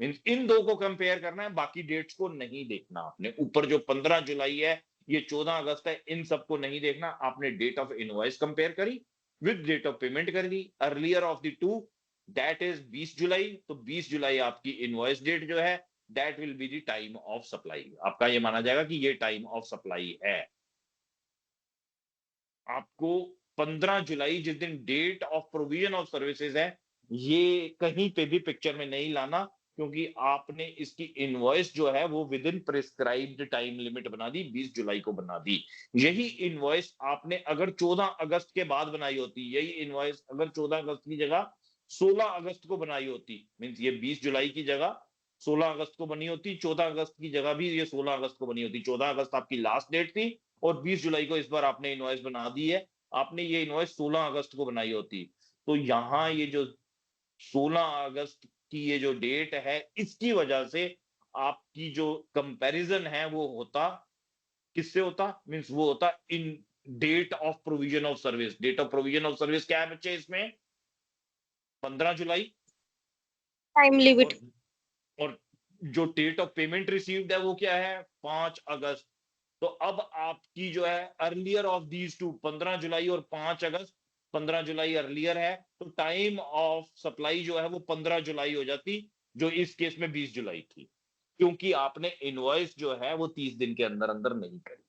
मींस इन दो को कंपेयर करना है, बाकी डेट्स को नहीं देखना आपने। ऊपर जो 15 जुलाई है, ये 14 अगस्त है, इन सबको नहीं देखना आपने। डेट ऑफ इनवॉइस कंपेयर करी विद डेट ऑफ पेमेंट कर दी। Earlier of the two that is 20 जुलाई, तो 20 जुलाई आपकी इनवॉइस डेट जो है that will be the time of supply. आपका ये माना जाएगा कि ये टाइम ऑफ सप्लाई है। आपको 15 जुलाई जिस दिन date of provision of services है, ये कहीं पे भी पिक्चर में नहीं लाना, क्योंकि आपने इसकी इनवॉइस जो है वो with in prescribed time limit बना दी, 20 जुलाई को बना दी। यही इनवॉइस आपने अगर 14 अगस्त के बाद बनाई होती, यही इनवॉइस अगर 14 अगस्त की जगह 16 अगस्त को बनाई होती, मींस ये 20 जुलाई की जगह 16 अगस्त को बनी होती, 14 अगस्त की जगह भी ये 16 अगस्त को बनी होती। 14 अगस्त आपकी लास्ट डेट थी और 20 जुलाई को इस बार आपने इनवॉइस बना दी है, आपने ये इनवॉइस 16 अगस्त को बनाई होती। तो यहां ये जो 16 अगस्त की ये जो डेट है, इसकी वजह से आपकी जो कंपैरिजन है वो होता, किससे होता? मींस वो होता in date of provision of service. Date of provision of service क्या है बच्चे इसमें? 15 जुलाई। Time limit. और जो डेट ऑफ पेमेंट रिसीव्ड है वो क्या है? 5 अगस्त। तो अब आपकी जो है अर्लियर ऑफ दीज टू, 15 जुलाई और 5 अगस्त, 15 जुलाई अर्लियर है, तो टाइम ऑफ सप्लाई जो है वो 15 जुलाई हो जाती, जो इस केस में 20 जुलाई थी, क्योंकि आपने इनवॉइस जो है वो 30 दिन के अंदर अंदर नहीं करी।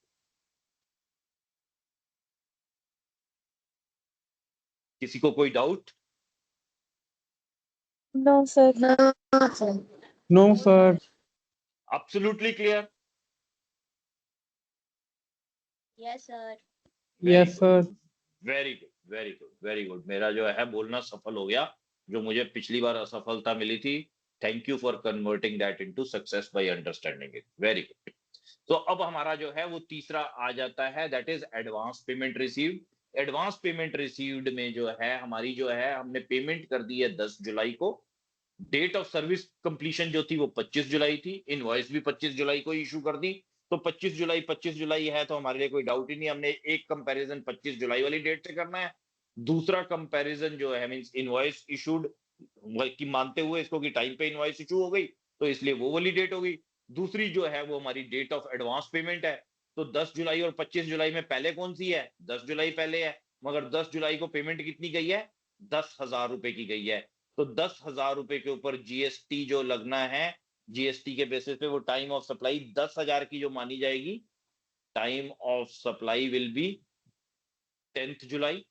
किसी को कोई doubt? No sir. No sir. Absolutely clear? Yes sir. Yes sir. Very good, very good, very good. मेरा जो है बोलना सफल हो गया, जो मुझे पिछली बार असफलता मिली थी। Thank you for converting that into success by understanding it. Very good. तो अब हमारा जो है वो तीसरा आ जाता है, that is advance payment received. Advance payment received में जो है हमारी जो है हमने पेमेंट कर दी है 10 जुलाई को। डेट ऑफ सर्विस कंप्लीशन जो थी वो 25 जुलाई थी, इनवॉइस भी 25 जुलाई को इशू कर दी। तो 25 जुलाई है, तो हमारे लिए कोई डाउट ही नहीं। हमने एक कंपैरिजन 25 जुलाई वाली डेट से करना है, दूसरा कंपैरिजन जो है मींस इनवॉइस इशूड की मानते हुए इसको कि टाइम पे इनवॉइस इशू हो गई, तो इसलिए वो वाली डेट हो गई। दूसरी जो है वो हमारी डेट ऑफ एडवांस पेमेंट है। तो 10 जुलाई और 25 जुलाई में पहले कौन सी है? 10 जुलाई पहले है, मगर 10 जुलाई को पेमेंट कितनी गई है? 10,000 रुपए की गई है। तो 10,000 रुपए के ऊपर जीएसटी जो लगना है, जीएसटी के बेसिस पे वो टाइम ऑफ सप्लाई 10,000 की जो मानी जाएगी, time of supply will B 10th जुलाई।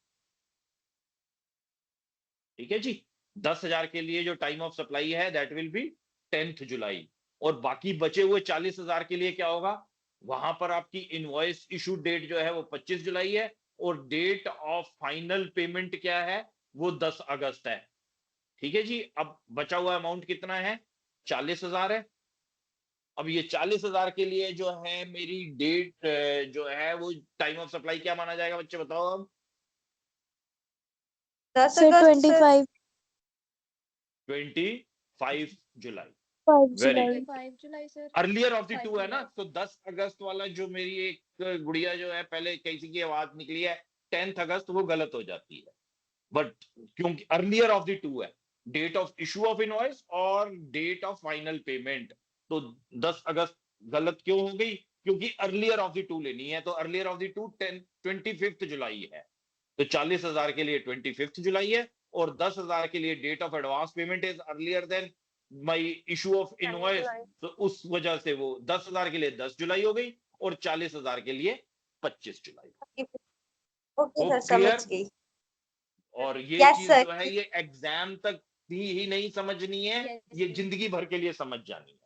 ठीक है जी, 10,000 के लिए जो टाइम ऑफ सप्लाई है दैट विल बी 10th जुलाई। और बाकी बचे हुए 40,000 के लिए क्या होगा? वहां पर आपकी इनवॉइस इशू डेट जो है वो 25 जुलाई है, और डेट ऑफ फाइनल पेमेंट क्या है? वो 10 अगस्त है। ठीक है जी। अब बचा हुआ अमाउंट कितना है? 40,000 है। अब ये 40,000 के लिए जो है मेरी डेट जो है वो टाइम ऑफ सप्लाई क्या माना जाएगा बच्चे, बताओ अब? 10 सर अगस्त सर। 25 25 जुलाई। 5 वेरी जुलाई। 5 जुलाई sir. Earlier of the 5 two है ना, जुलाई। तो 10 अगस्त वाला जो मेरी एक गुड़िया जो है पहले किसी की आवाज निकली है 10th अगस्त, वो गलत हो जाती है। बट क्योंकि अर्लियर ऑफ द टू है, date of issue of invoice और डेट ऑफ फाइनल पेमेंट, तो 10 अगस्त गलत क्यों हो गई? क्योंकि अर्लियर ऑफ द टू लेनी है, तो अर्लियर ऑफ द टू 25 जुलाई है। तो 40,000 के लिए 25 जुलाई है, और 10,000 के लिए date of advance payment is earlier than my issue of invoice, तो उस वजह से वो 10,000 के लिए 10 जुलाई हो गई, और 40,000 के लिए 25 जुलाई। Okay sir, clear? समझ गई। और ये Yes, चीज sir. जो है ये एग्जाम तक ही नहीं समझनी है, Yes, ये sir. जिंदगी भर के लिए समझ जानी है।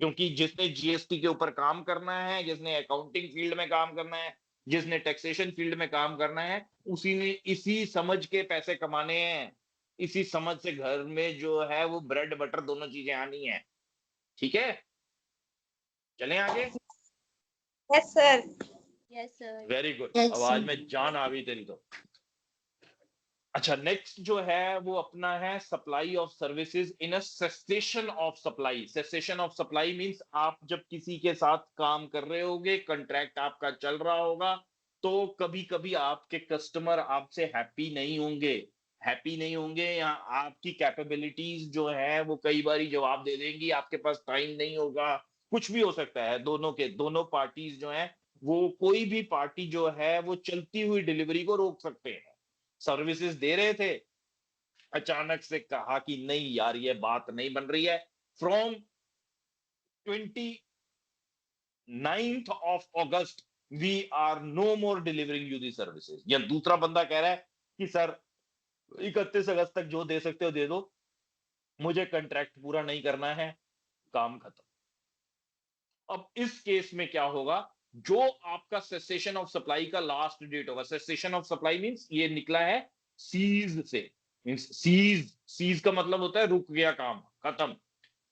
क्योंकि जिसने जीएसटी के ऊपर काम करना है, जिसने अकाउंटिंग फील्ड में काम करना है, जिसने टैक्सेशन फील्ड में काम करना है, उसी ने इसी समझ के पैसे कमाने हैं। इसी समझ से घर में जो है वो ब्रेड बटर दोनों चीजें आनी है। ठीक है, चलें आगे। Yes sir. Yes sir. Very good. Yes, आवाज sir. में जान आ गई तेरी तो। अच्छा, नेक्स्ट जो है वो अपना है supply of services in a cessation of supply. Cessation of supply means आप जब किसी के साथ काम कर रहे होगे, कंट्रैक्ट आपका चल रहा होगा, तो कभी कभी आपके कस्टमर आपसे हैप्पी नहीं होंगे, या आपकी कैपेबिलिटीज जो है वो कई बारी जवाब दे देंगी, आपके पास टाइम नहीं होगा, कुछ भी हो सकता है। दोनों पार्टीज जो है, वो कोई भी पार्टी जो है वो चलती हुई डिलीवरी को रोक सकते हैं। सर्विसेज दे रहे थे, अचानक से कहा कि नहीं यार ये बात नहीं बन रही है, from 29th of August we are no more delivering you the services. या दूसरा बंदा कह रहा है कि सर 31 अगस्त तक जो दे सकते हो दे दो, मुझे कंट्रैक्ट पूरा नहीं करना है, काम खत्म। अब इस केस में क्या होगा, जो आपका सेसेशन ऑफ सप्लाई का लास्ट डेट होगा, सेसेशन ऑफ सप्लाई मींस ये निकला है सीज से, मींस सीज का मतलब होता है रुक गया काम, खत्म।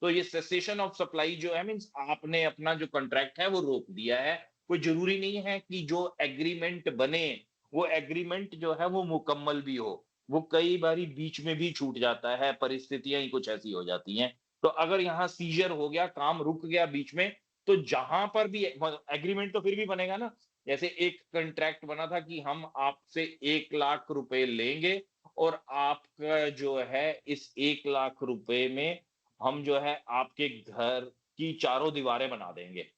तो ये सेसेशन ऑफ सप्लाई जो है मींस आपने अपना जो कॉन्ट्रैक्ट है वो रोक दिया है। कोई जरूरी नहीं है कि जो एग्रीमेंट बने वो एग्रीमेंट जो है वो मुकम्मल भी हो, वो कई बारी बीच में भी छूट जाता है, परिस्थितियां ही कुछ ऐसी हो जाती हैं। तो अगर यहाँ सीजर हो गया, काम रुक गया बीच में, तो जहां पर भी एग्रीमेंट तो फिर भी बनेगा ना। जैसे एक कॉन्ट्रैक्ट बना था कि हम आपसे 1 लाख रुपए लेंगे और आपका जो है इस 1 लाख रुपए में हम जो है आपके घर की चारों दीवारें बना देंगे,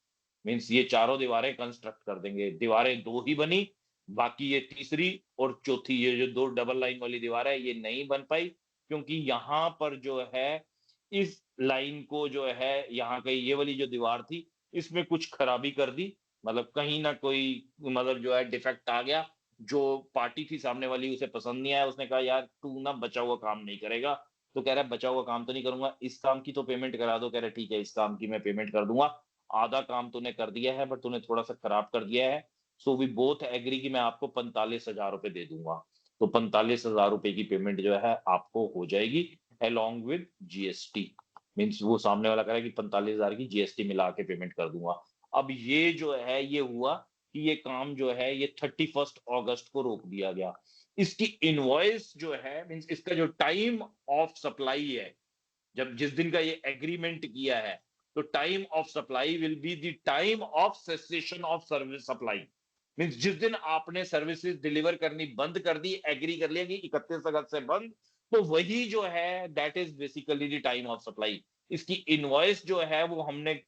मीन्स ये चारों दीवारें कंस्ट्रक्ट कर देंगे। दीवारें 2 ही बनी, बाकी ये तीसरी और चौथी ये जो 2 डबल लाइन वाली दीवार है ये नहीं बन पाई, क्योंकि यहाँ पर जो है इस लाइन को जो है यहाँ कहीं ये वाली जो दीवार थी इसमें कुछ खराबी कर दी, मतलब कहीं ना कोई मतलब जो है डिफेक्ट आ गया। जो पार्टी थी सामने वाली उसे पसंद नहीं आया, उसने कहा यार तू ना बचा हुआ काम नहीं करेगा। तो कह रहा है बचा हुआ काम तो नहीं करूंगा, इस काम की तो पेमेंट करा दो। कह रहा है ठीक है, इस काम की मैं पेमेंट कर दूंगा, आधा काम तूने कर दिया है बट तूने थोड़ा सा खराब कर दिया है। सो वी बोथ एग्री कि मैं आपको 45,000 रुपए दे दूंगा। तो 45,000 रुपए की पेमेंट जो है आपको हो जाएगी अलोंग विद जीएसटी। मीन्स वो सामने वाला कह रहा है कि 45,000 की जीएसटी मिला के पेमेंट कर दूंगा। अब ये जो है ये हुआ कि ये काम जो है ये 31 अगस्त को रोक दिया गया। इसकी इनवॉइस जो है मीन्स इसका जो टाइम ऑफ सप्लाई है, जब जिस दिन का ये एग्रीमेंट किया है, तो time of supply will be the time of cessation of service supply. Means जिस दिन आपने सर्विसेज डिलीवर करनी बंद कर दी, एग्री कर लिया कि 31 अगस्त से बंद, तो वही जो है that is basically the time of supply. इसकी इनवॉइस जो है वो हमने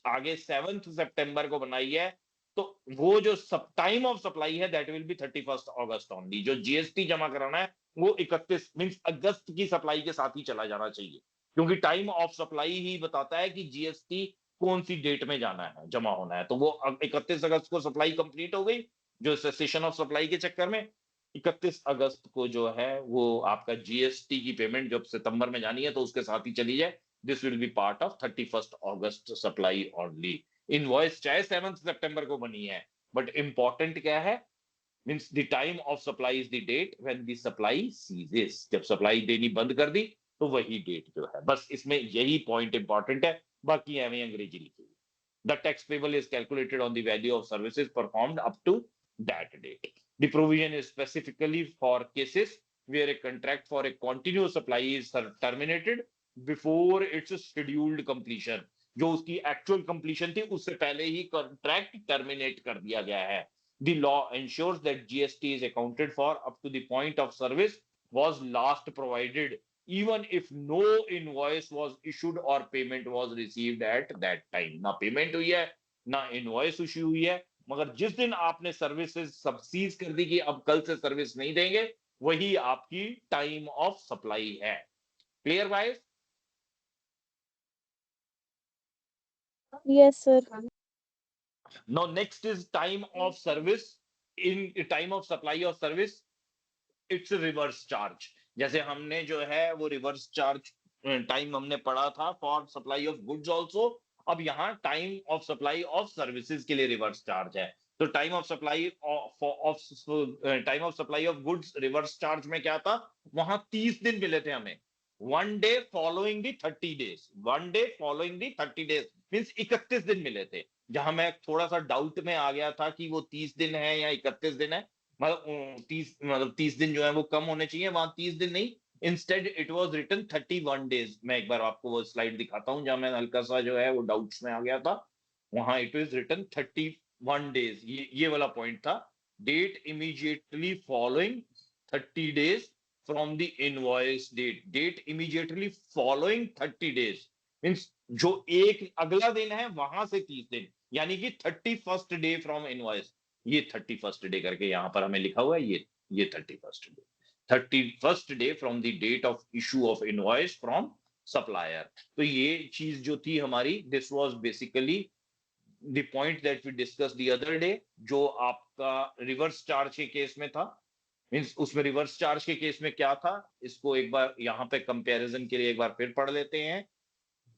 आगे 7 सितंबर को बनाई है। तो वो जो सब टाइम ऑफ सप्लाई है that will B 31 August only. जो जीएसटी जमा कराना है वो 31 मींस अगस्त की सप्लाई के साथ ही चला जाना चाहिए, क्योंकि टाइम ऑफ सप्लाई ही बताता है कि जीएसटी कौन सी डेट में जाना है, जमा होना है। तो वो 31 अगस्त को सप्लाई कंप्लीट हो गई जो सेसेशन ऑफ सप्लाई के चक्कर में। 31 अगस्त को जो है वो आपका जीएसटी की पेमेंट जब सितंबर में जानी है तो उसके साथ ही चली जाए। This will be part of 31 August supply only. Invoice चाहे 7 सितंबर को बनी है, बट इंपॉर्टेंट क्या है, means the time of supply is the date when the supply ceases. जब सप्लाई देनी बंद कर दी तो वही डेट जो है, बस इसमें यही पॉइंट इंपॉर्टेंट है, बाकी एवं अंग्रेजी लिखी हुई। The tax payable is calculated on the value of services performed up to that date. The provision is specifically for cases where a contract for a continuous supply is terminated before its scheduled completion. जो उसकी actual completion थी उससे पहले ही contract terminate कर दिया गया है। The law ensures that GST is accounted for up to the point of service was last provided, even if no invoice was issued or payment was received at that time। ना payment हुई है ना invoice issue हुई है, मगर जिस दिन आपने सर्विसेज सबसीज कर दी कि अब कल से सर्विस नहीं देंगे, वही आपकी टाइम ऑफ सप्लाई है। Clear guys? Yes sir. Now next is time of service. In time of supply of service it's reverse charge. जैसे हमने जो है वो रिवर्स चार्ज टाइम हमने पढ़ा था for supply of goods also, अब यहाँ time of supply of services के लिए रिवर्स चार्ज है। तो time of supply of goods reverse charge में क्या था, वहां 30 दिन मिले थे हमें, 1 डे फॉलोइंग दी 30 डेज, 1 डे फॉलोइंग दी 30 डेज मीन्स 31 दिन मिले थे। जहां मैं थोड़ा सा डाउट में आ गया था कि वो 30 दिन है या 31 दिन है, मतलब 30 दिन जो है वो कम होने चाहिए, वहां 30 दिन नहीं, instead it was written 31 days. मैं एक बार आपको वो स्लाइड दिखाता हूं जहां मैं हल्का सा जो है वो डाउट्स में आ गया था। वहां इट इज रिटन 31 डेज, ये वाला पॉइंट था। Date immediately following 30 days from the invoice date. Date immediately following 30 days means जो एक अगला दिन है वहां से 30 दिन, यानी कि 31st डे फ्रॉम इनवॉइस। ये 31st डे करके यहां पर हमें लिखा हुआ है, ये 31st day, 31st day from the date of issue of invoice from supplier. तो ये चीज जो थी हमारी, this was basically the point that we discuss the other day, जो आपका रिवर्स चार्ज के केस में था। मींस उसमें रिवर्स चार्ज के केस में क्या था, इसको एक बार यहां पे कंपैरिजन के लिए एक बार फिर पढ़ लेते हैं।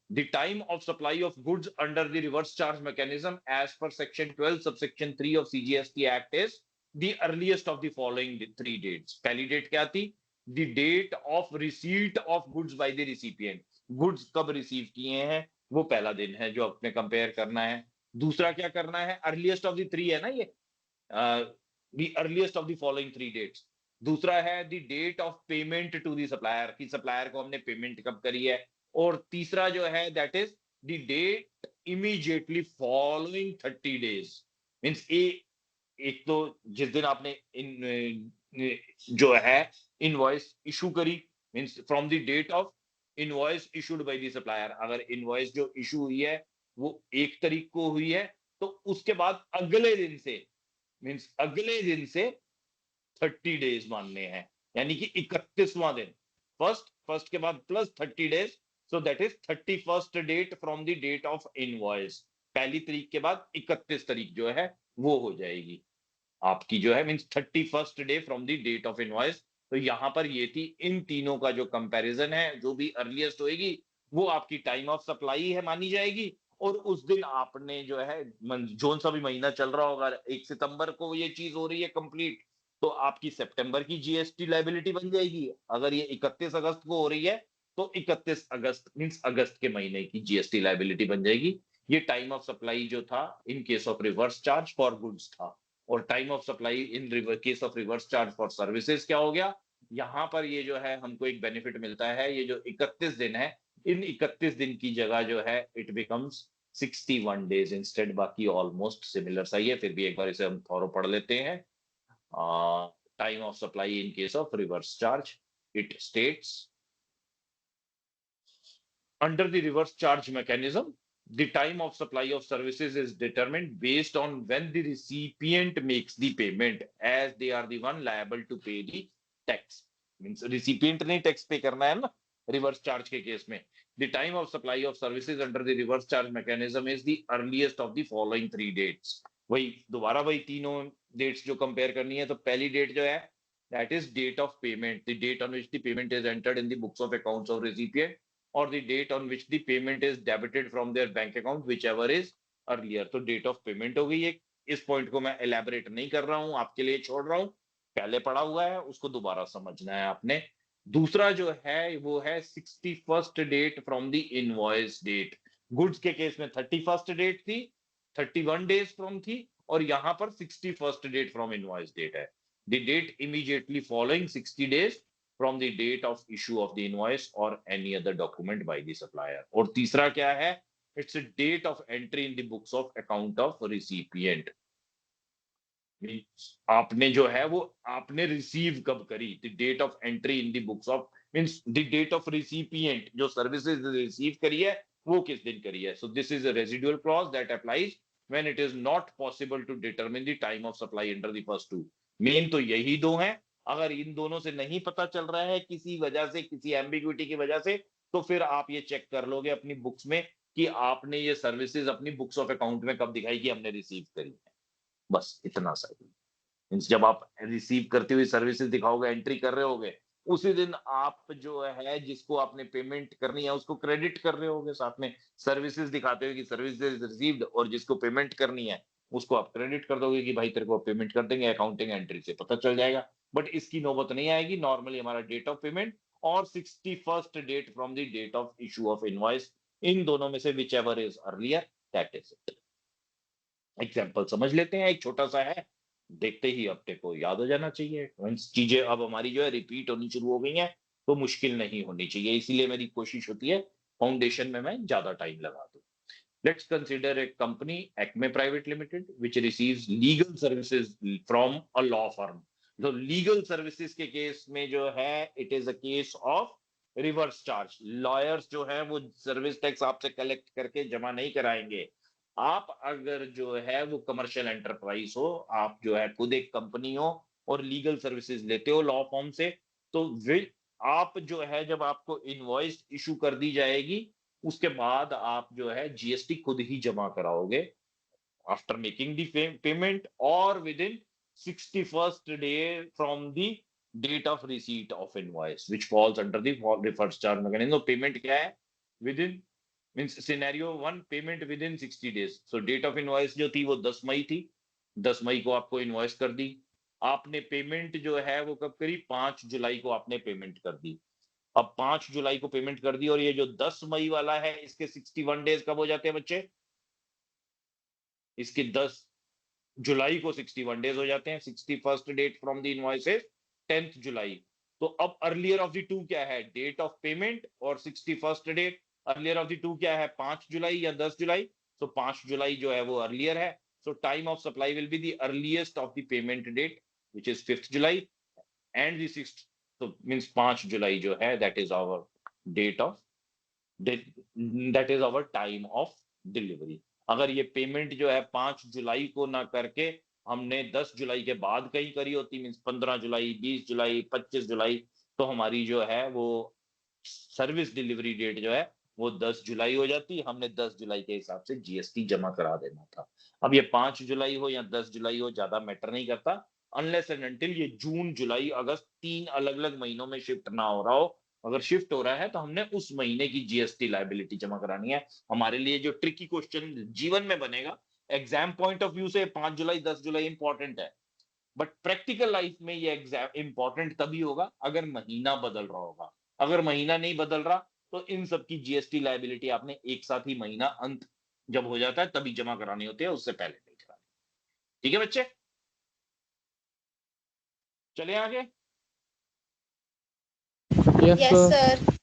The time of supply of goods under the reverse charge mechanism as per section 12 subsection 3 of CGST Act is the earliest of the following 3 dates. पहली डेट क्या थी? The date of receipt of goods by the recipient. Goods कब receive किए हैं वो पहला दिन है जो अपने कंपेयर करना है। दूसरा क्या करना है, अर्लीस्ट ऑफ द 3 है ना ये, the earliest of the following 3 dates। दूसरा है the date of payment to the supplier, कि सप्लायर को हमने पेमेंट कब करी है। और तीसरा जो है that is the date immediately following 30 days. Means एक तो जिस दिन आपने जो है इनवॉइस इशू करी, means from the date of invoice issued by the supplier. अगर इनवॉइस जो इशू हुई है वो 1 तारीख को हुई है तो उसके बाद अगले दिन से, मींस अगले दिन से 30 डेज मानने हैं, यानी कि 31वां दिन। फर्स्ट के बाद plus 30 days, so that is 31st date from the date of invoice. पहली तारीख के बाद 31 तारीख जो है वो हो जाएगी आपकी जो है, means 31st day from the date of invoice. तो यहां पर ये थी इन तीनों का जो कंपैरिजन है, जो भी अर्लीस्ट होएगी वो आपकी टाइम ऑफ सप्लाई है मानी जाएगी। और उस दिन आपने जो है जोन सा भी महीना चल रहा होगा, 1 सितंबर को ये चीज हो रही है कंप्लीट, तो आपकी सितंबर की जीएसटी लायबिलिटी बन जाएगी। अगर ये 31 अगस्त को हो रही है तो 31 अगस्त मींस अगस्त के महीने की जीएसटी लायबिलिटी बन जाएगी। ये टाइम ऑफ सप्लाई जो था इन case of reverse charge for goods था। और time of supply in case of reverse charge for services क्या हो गया, यहां पर ये जो है हमको एक बेनिफिट मिलता है। ये जो 31 दिन है, इन 31 दिन की जगह जो है इट बिकम्स 61 डेज इंस्टेड। बाकी ऑलमोस्ट सिमिलर सही है, फिर भी एक बार इसे हम थोड़ा पढ़ लेते हैं। Time of supply in case of reverse charge, it states under the reverse charge mechanism, the time of supply of services is determined based on when the recipient makes the payment, as they are the one liable to pay the tax। Means recipient ने tax pay करना है ना reverse charge के case में। The time of supply of services under the reverse charge mechanism is the earliest of the following 3 dates। वही दोबारा वही तीनों dates जो compare करनी है। तो पहली date जो है that is date of payment, the date on which the payment is entered in the books of accounts of recipient, or the date on which the payment is debited from their bank account, whichever is earlier। तो date of payment हो गई एक। इस point को मैं elaborate नहीं कर रहा हूं, आपके लिए छोड़ रहा हूं, पहले पढ़ा हुआ है, उसको दोबारा समझना है आपने। दूसरा जो है वो है 61st date from the invoice date. Goods के केस में 31st डेट थी, 31 डेज फ्रॉम थी, और यहां पर 61st date from invoice date है। The date immediately following 60 days from the date of issue of the invoice or any other document by the supplier। और तीसरा क्या है, it's a date of entry in the books of account of recipient। आपने जो है वो आपने receive कब करी, the date of entry in the books of means the date of recipient, जो सर्विसेज रिसीव करी है वो किस दिन करी है। so this is a residual clause that applies when it is not possible to determine the time of supply under the first two। Main तो यही दो हैं। अगर इन दोनों से नहीं पता चल रहा है किसी वजह से, किसी एम्बिग्युइटी की वजह से, तो फिर आप ये चेक कर लोगे अपनी बुक्स में कि आपने ये सर्विसेज अपनी बुक्स ऑफ अकाउंट में कब दिखाई कि हमने रिसीव करी है। बस इतना सा ही। जब आप रिसीव करते हुए सर्विसेज दिखाओगे, एंट्री कर रहे होगे, उसी दिन आप जो है जिसको आपने पेमेंट करनी है उसको क्रेडिट कर रहे होगे, साथ में सर्विसेज दिखाते हुए कि सर्विसेज रिसीव्ड, और जिसको पेमेंट करनी है उसको आप क्रेडिट कर दोगे कि भाई तेरे को पेमेंट कर देंगे, अकाउंटिंग एंट्री से पता चल जाएगा। बट इसकी नौबत नहीं आएगी। नॉर्मली हमारा डेट ऑफ पेमेंट और 61st date from the date of issue of invoice, इन दोनों में से whichever is earlier that is it. Example समझ लेते हैं, एक छोटा सा है। देखते ही अपने को याद हो जाना चाहिए। मीन्स चीजें अब हमारी जो है रिपीट होनी शुरू हो गई हैं, तो मुश्किल नहीं होनी चाहिए, इसीलिए मेरी कोशिश होती है फाउंडेशन में मैं ज्यादा टाइम लगा दूं। Let's consider a company, Acme Private Limited, which receives legal services from a law firm. तो legal services के केस में जो है, it is a case of reverse charge. Lawyers जो है वो सर्विस टैक्स आपसे कलेक्ट करके जमा नहीं कराएंगे। आप अगर जो है वो कमर्शियल एंटरप्राइज हो, आप जो है खुद एक कंपनी हो और लीगल सर्विसेज लेते हो लॉ फॉर्म से, तो आप जो है जब आपको इनवॉइस इशू कर दी जाएगी, उसके बाद आप जो है जीएसटी खुद ही जमा कराओगे आफ्टर मेकिंग द पेमेंट और within 61st day from the date of receipt of invoice which falls under the reverse charge mechanism. Payment क्या है? Within means scenario 1, payment within 60 days. So date of invoice जो थी वो 10 मई थी, 10 मई को आपको invoice कर दी, आपने पेमेंट जो है वो कब करी? 5 जुलाई को आपने पेमेंट कर दी। अब 5 जुलाई को पेमेंट कर दी और ये जो 10 मई वाला है इसके 61 डेज कब हो जाते हैं बच्चे? इसके 10 जुलाई को 61 डेज हो जाते हैं। 61st date from the invoice is 10th जुलाई। तो अब अर्लियर ऑफ द टू क्या है? डेट ऑफ पेमेंट और 61st date. Earlier of the two क्या है? 5 जुलाई या 10 जुलाई? तो 5 जुलाई जो है वो अर्लियर है। So time of supply will be the earliest of the payment date which is 5th July and the 6th, तो मींस 5 जुलाई जो है that is our date of that is our time of delivery. अगर ये payment जो है 5 जुलाई को ना करके हमने 10 जुलाई के बाद कहीं करी होती, मींस 15 जुलाई, 20 जुलाई, 25 जुलाई, तो हमारी जो है वो सर्विस डिलीवरी डेट जो है वो 10 जुलाई हो जाती। हमने 10 जुलाई के हिसाब से जीएसटी जमा करा देना था। अब ये 5 जुलाई हो या 10 जुलाई हो, ज्यादा मैटर नहीं करता, अनलेस एंड अनटिल ये जून, जुलाई, अगस्त 3 अलग अलग महीनों में शिफ्ट ना हो रहा हो। अगर शिफ्ट हो रहा है तो हमने उस महीने की जीएसटी लायबिलिटी जमा करानी है। हमारे लिए जो ट्रिकी क्वेश्चन जीवन में बनेगा, एग्जाम पॉइंट ऑफ व्यू से 5 जुलाई 10 जुलाई इंपॉर्टेंट है, बट प्रैक्टिकल लाइफ में ये एग्जाम इंपॉर्टेंट तभी होगा अगर महीना बदल रहा होगा। अगर महीना नहीं बदल रहा तो इन सब की जीएसटी लायबिलिटी आपने एक साथ ही महीना अंत जब हो जाता है तभी जमा करानी होती है, उससे पहले नहीं करानी। ठीक है बच्चे, चले आगे। Yes, yes sir. सर।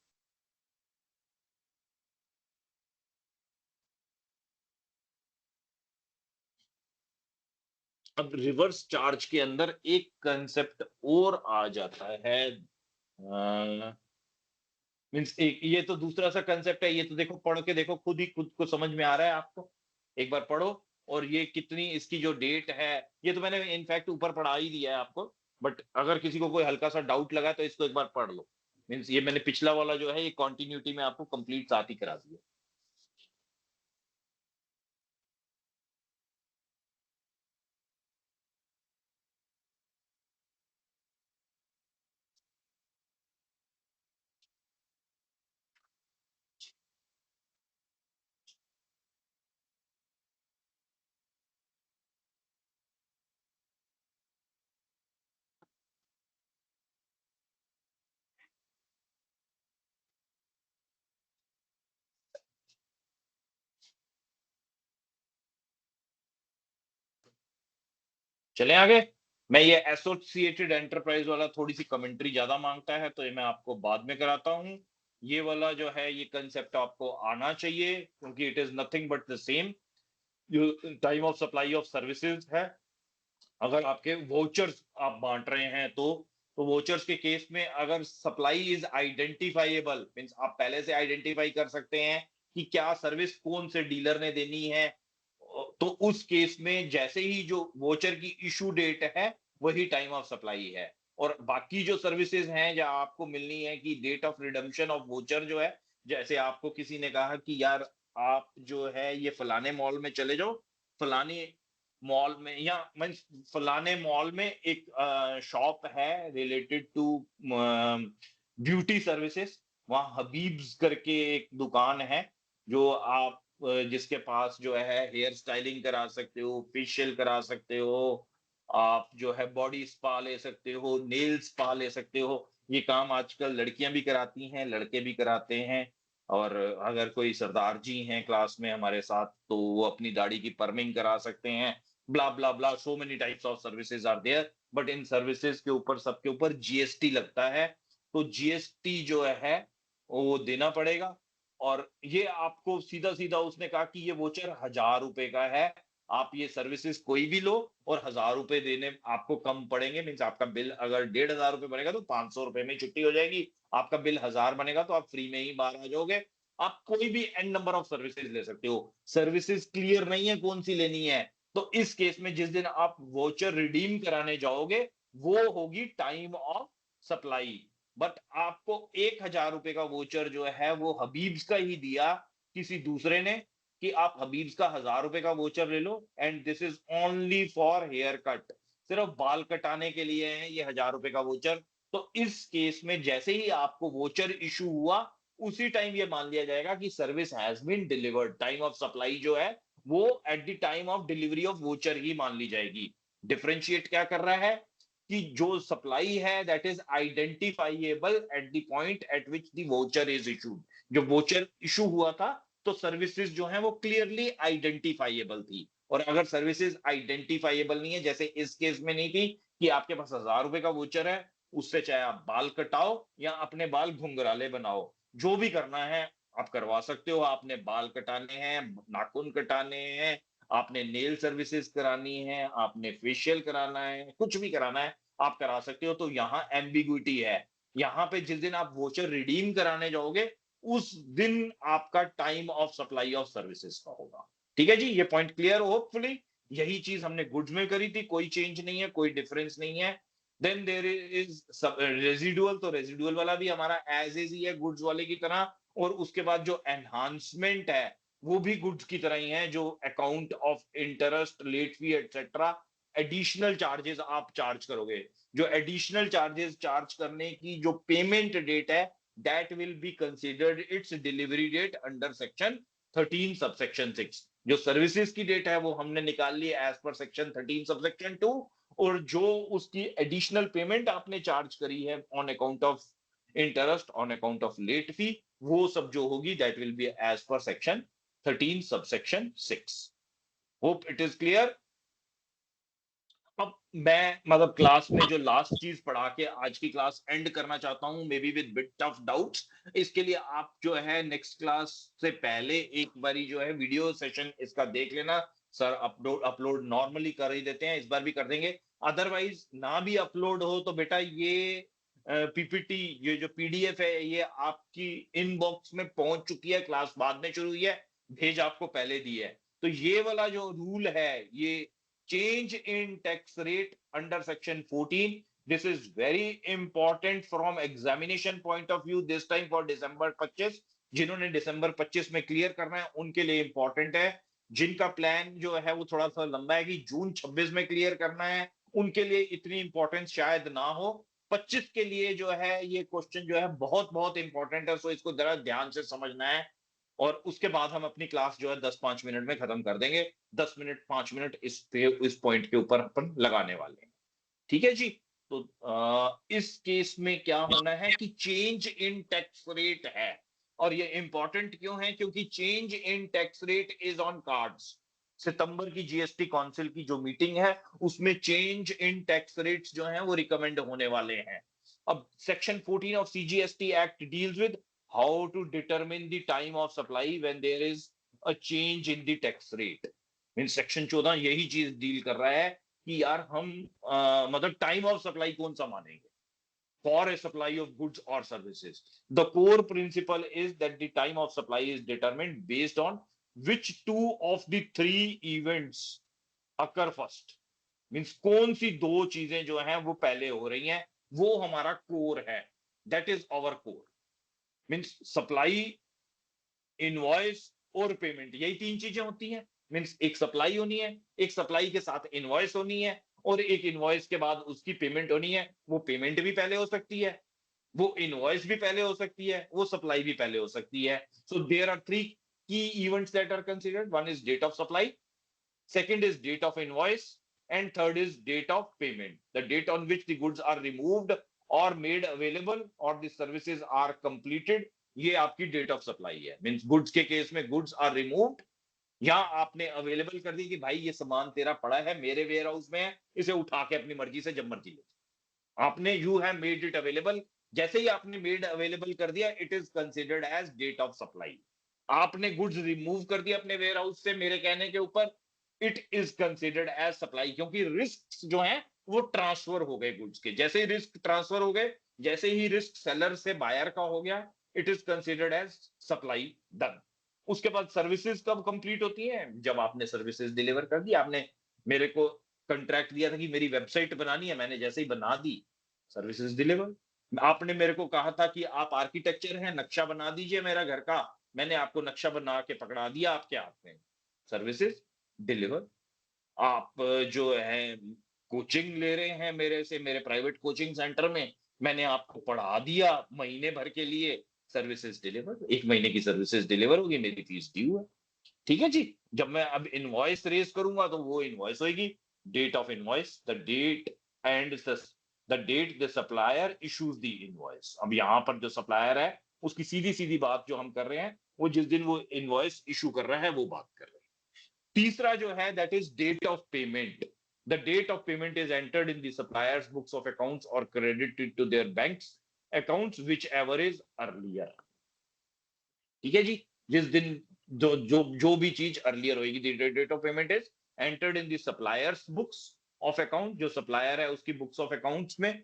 अब रिवर्स चार्ज के अंदर एक कंसेप्ट और आ जाता है, मींस एक ये तो दूसरा सा कंसेप्ट है। ये तो देखो, पढ़ के देखो, खुद ही खुद को समझ में आ रहा है आपको, एक बार पढ़ो। और ये कितनी, इसकी जो डेट है, ये तो मैंने इनफैक्ट ऊपर पढ़ा ही दिया है आपको, बट अगर किसी को कोई हल्का सा डाउट लगा तो इसको एक बार पढ़ लो। मींस ये मैंने पिछला वाला जो है ये कॉन्टिन्यूटी में आपको कंप्लीट साथ ही करा दिया। चले आगे। मैं ये एसोसिएटेड एंटरप्राइज वाला थोड़ी सी कमेंट्री ज्यादा मांगता है, तो ये मैं आपको बाद में कराता हूँ। ये वाला जो है ये कंसेप्ट आपको आना चाहिए, क्योंकि it is nothing but the same. जो time of supply of services है, अगर आपके वोचर्स आप बांट रहे हैं तो वोचर्स के केस में अगर सप्लाई इज आइडेंटिफाइएबल, मींस आप पहले से आइडेंटिफाई कर सकते हैं कि क्या सर्विस कौन से डीलर ने देनी है, तो उस केस में जैसे ही जो वोचर की इशू डेट है वही टाइम ऑफ सप्लाई है। और बाकी जो सर्विसेज हैं जहां आपको मिलनी है कि date of redemption of voucher जो है, जैसे आपको किसी ने कहा कि यार आप जो है ये फलाने मॉल में चले जाओ, फलाने मॉल में या मींस फलाने मॉल में एक शॉप है रिलेटेड टू ब्यूटी सर्विसेज, वहाँ हबीब्स करके एक दुकान है, जो आप जिसके पास जो है हेयर स्टाइलिंग करा सकते हो, फेशियल करा सकते हो, आप जो है बॉडी स्पा ले सकते हो, नेल स्पा ले सकते हो। ये काम आजकल लड़कियां भी कराती हैं, लड़के भी कराते हैं। और अगर कोई सरदार जी हैं क्लास में हमारे साथ, तो वो अपनी दाढ़ी की परमिंग करा सकते हैं। blah blah blah, so many types of services are there, but in services के ऊपर सबके ऊपर जीएसटी लगता है, तो जीएसटी जो है वो देना पड़ेगा। और ये आपको सीधा सीधा उसने कहा कि ये वोचर 1,000 रुपए का है, आप ये सर्विसेज कोई भी लो और 1,000 रुपए देने आपको कम पड़ेंगे। मीन्स आपका बिल अगर 1,500 रुपए बनेगा तो 500 रुपए में छुट्टी हो जाएगी, आपका बिल 1,000 बनेगा तो आप फ्री में ही बाहर आ जाओगे। आप कोई भी एन नंबर ऑफ सर्विसेज ले सकते हो। सर्विसेज क्लियर नहीं है कौन सी लेनी है, तो इस केस में जिस दिन आप वोचर रिडीम कराने जाओगे वो होगी टाइम ऑफ सप्लाई। बट आपको 1,000 रुपए का वोचर जो है वो हबीब्स का ही दिया किसी दूसरे ने कि आप हबीब्स का 1,000 रुपए का वोचर ले लो, and this is only for haircut, सिर्फ बाल कटाने के लिए है ये 1,000 रुपए का वोचर। तो इस केस में जैसे ही आपको वोचर इशू हुआ उसी टाइम ये मान लिया जाएगा कि service has been delivered. Time of supply जो है वो at the time of delivery of voucher ही मान ली जाएगी। डिफरेंशिएट क्या कर रहा है कि जो सप्लाई है that is identifiable at the point at which the voucher is issued. जो वोचर इशू हुआ था तो सर्विसेज जो है वो क्लियरली आइडेंटिफाइएबल थी, और अगर सर्विसेज आइडेंटिफाइएबल नहीं है, जैसे इस केस में नहीं थी कि आपके पास 1,000 रुपए का वोचर है, उससे चाहे आप बाल कटाओ या अपने बाल घुंघराले बनाओ, जो भी करना है आप करवा सकते हो। आपने बाल कटाने हैं, नाखून कटाने हैं, आपने नेल सर्विसेज करानी है, आपने फेशियल कराना है, कुछ भी कराना है आप करा सकते हो। तो यहाँ एम्बिग्विटी है, यहाँ पे जिस दिन आप वोचर रिडीम कराने जाओगे उस दिन आपका time of supply of services का होगा। ठीक है जी, ये पॉइंट क्लियर होपफुली। यही चीज हमने गुड्स में करी थी, कोई चेंज नहीं है, कोई डिफरेंस नहीं है। देन देयर इज रेजिडुअल, तो रेजिडुअल वाला भी हमारा एज इज ही है गुड्स वाले की तरह, और उसके बाद जो एनहांसमेंट है वो भी गुड्स की तरह ही है, जो account of interest, late fee etcetera, additional charges आप चार्ज करोगे। जो एडिशनल चार्जेस चार्ज करने की जो पेमेंट डेट है that will be considered its delivery date under section 13 subsection 6। जो सर्विसेज की डेट है वो हमने निकाल ली एज पर सेक्शन 13 सबसेक्शन 2, और जो उसकी एडिशनल पेमेंट आपने चार्ज करी है on account of interest, on account of late fee, वो सब जो होगी that will be as per section 13 subsection 6। Hope it is clear. अब मैं मतलब क्लास में जो लास्ट चीज पढ़ा के आज की क्लास एंड करना चाहता हूं, may be with bit tough doubts. इसके लिए आप जो है नेक्स्ट क्लास से पहले एक बारी जो है वीडियो सेशन इसका देख लेना। सर अपलोड नॉर्मली कर ही देते हैं, इस बार भी कर देंगे। अदरवाइज ना भी अपलोड हो तो बेटा ये पीपीटी, ये जो पीडीएफ है ये आपकी इनबॉक्स में पहुंच चुकी है, क्लास बाद में शुरू हुई है, भेज आपको पहले दी है। तो ये वाला जो रूल है, ये change in tax rate under section 14, this is very important from examination point of view this time for December 25। जिन्होंने दिसंबर 25 में क्लियर करना है उनके लिए इंपॉर्टेंट है। जिनका प्लान जो है वो थोड़ा सा लंबा है कि जून 26 में क्लियर करना है, उनके लिए इतनी इंपॉर्टेंस शायद ना हो। 25 के लिए जो है ये क्वेश्चन जो है बहुत बहुत इंपॉर्टेंट है, सो इसको जरा ध्यान से समझना है। और उसके बाद हम अपनी क्लास जो है 10-5 मिनट में खत्म कर देंगे। 10 मिनट 5 मिनट इस पॉइंट के ऊपर अपन लगाने वाले हैं। ठीक है जी। तो इस केस में क्या होना है कि चेंज इन टैक्स रेट है, और ये इंपॉर्टेंट क्यों है, क्योंकि change in tax rate is on cards. सितंबर की जीएसटी काउंसिल की जो मीटिंग है उसमें चेंज इन टैक्स रेट्स जो हैं वो रिकमेंड होने वाले हैं। अब section 14 of CGST act deals with how to determine the time of supply when there is a change in the tax rate। Mean section 14 यही चीज डील कर रहा है कि यार हम मतलब टाइम ऑफ सप्लाई कौन सा मानेंगे for a supply of goods और services. The core principle is that the time of supply is determined based on which 2 of the 3 events occur first. Means कौन सी 2 चीजें जो हैं वो पहले हो रही हैं, वो हमारा कोर है, that is our core. Means supply, invoice और पेमेंट, यही 3 चीजें होती हैं। मीन्स एक सप्लाई होनी है, एक सप्लाई के साथ इनवॉइस होनी है, और एक इनवॉइस के बाद उसकी पेमेंट होनी है। वो पेमेंट भी पहले हो सकती है, वो इनवॉइस भी पहले हो सकती है, वो सप्लाई भी पहले हो सकती है। So there are 3 key events that are considered. One is date of supply, second is date of invoice, and third is date of payment, the date on which the goods are removed or made available or the services are completed। ये आपकी date of supply है। Means goods के case में goods are removed, या आपने available कर दी कि भाई ये सामान तेरा पड़ा है, मेरे वेयर हाउस में है, इसे उठा के अपनी मर्जी से जब मर्जी ले। आपने you have made it available, जैसे ही आपने मेड अवेलेबल कर दिया, it is considered as date of supply. आपने गुड्स रिमूव कर दिया अपने वेयर हाउस से मेरे कहने के ऊपर, it is considered as supply, क्योंकि रिस्क जो है वो ट्रांसफर हो गए गुड्स के। जैसे ही रिस्क ट्रांसफर हो गए, जैसे ही रिस्क सेलर से बायर का हो गया, it is considered as supply done. उसके बाद सर्विसेज कब कंप्लीट होती है? जब आपने सर्विसेज डिलीवर कर दी। आपने मेरे को कंट्रैक्ट दिया था कि मेरी वेबसाइट बनानी है, मैंने जैसे ही बना दी, सर्विसेज डिलीवर। आपने मेरे को कहा था कि आप आर्किटेक्चर हैं, नक्शा बना दीजिए मेरा घर का, मैंने आपको नक्शा बना के पकड़ा दिया आपके हाथ में, सर्विसेज डिलीवर। आप जो है कोचिंग ले रहे हैं मेरे से, मेरे प्राइवेट कोचिंग सेंटर में, मैंने आपको पढ़ा दिया महीने भर के लिए, सर्विसेज डिलीवर। 1 महीने की सर्विसेज डिलीवर होगी, मेरी फीस ड्यू है। ठीक है जी। जब मैं अब इनवॉइस रेज करूंगा तो वो इनवॉइस होगी, date of invoice, the date and the date the supplier issues the invoice. अब यहां पर जो सप्लायर है उसकी सीधी सीधी बात जो हम कर रहे हैं, वो जिस दिन वो इनवॉइस इशू कर रहा है वो बात कर रहे हैं। तीसरा जो है that is date of payment. The date of payment is entered in the supplier's books of accounts और credited to their banks accounts whichever is earlier. ठीक है जी। जिस दिन जो भी चीज अर्लियर होगी, the date of payment is entered in the supplier's books of account. जो सप्लायर है उसकी बुक्स ऑफ अकाउंट्स में,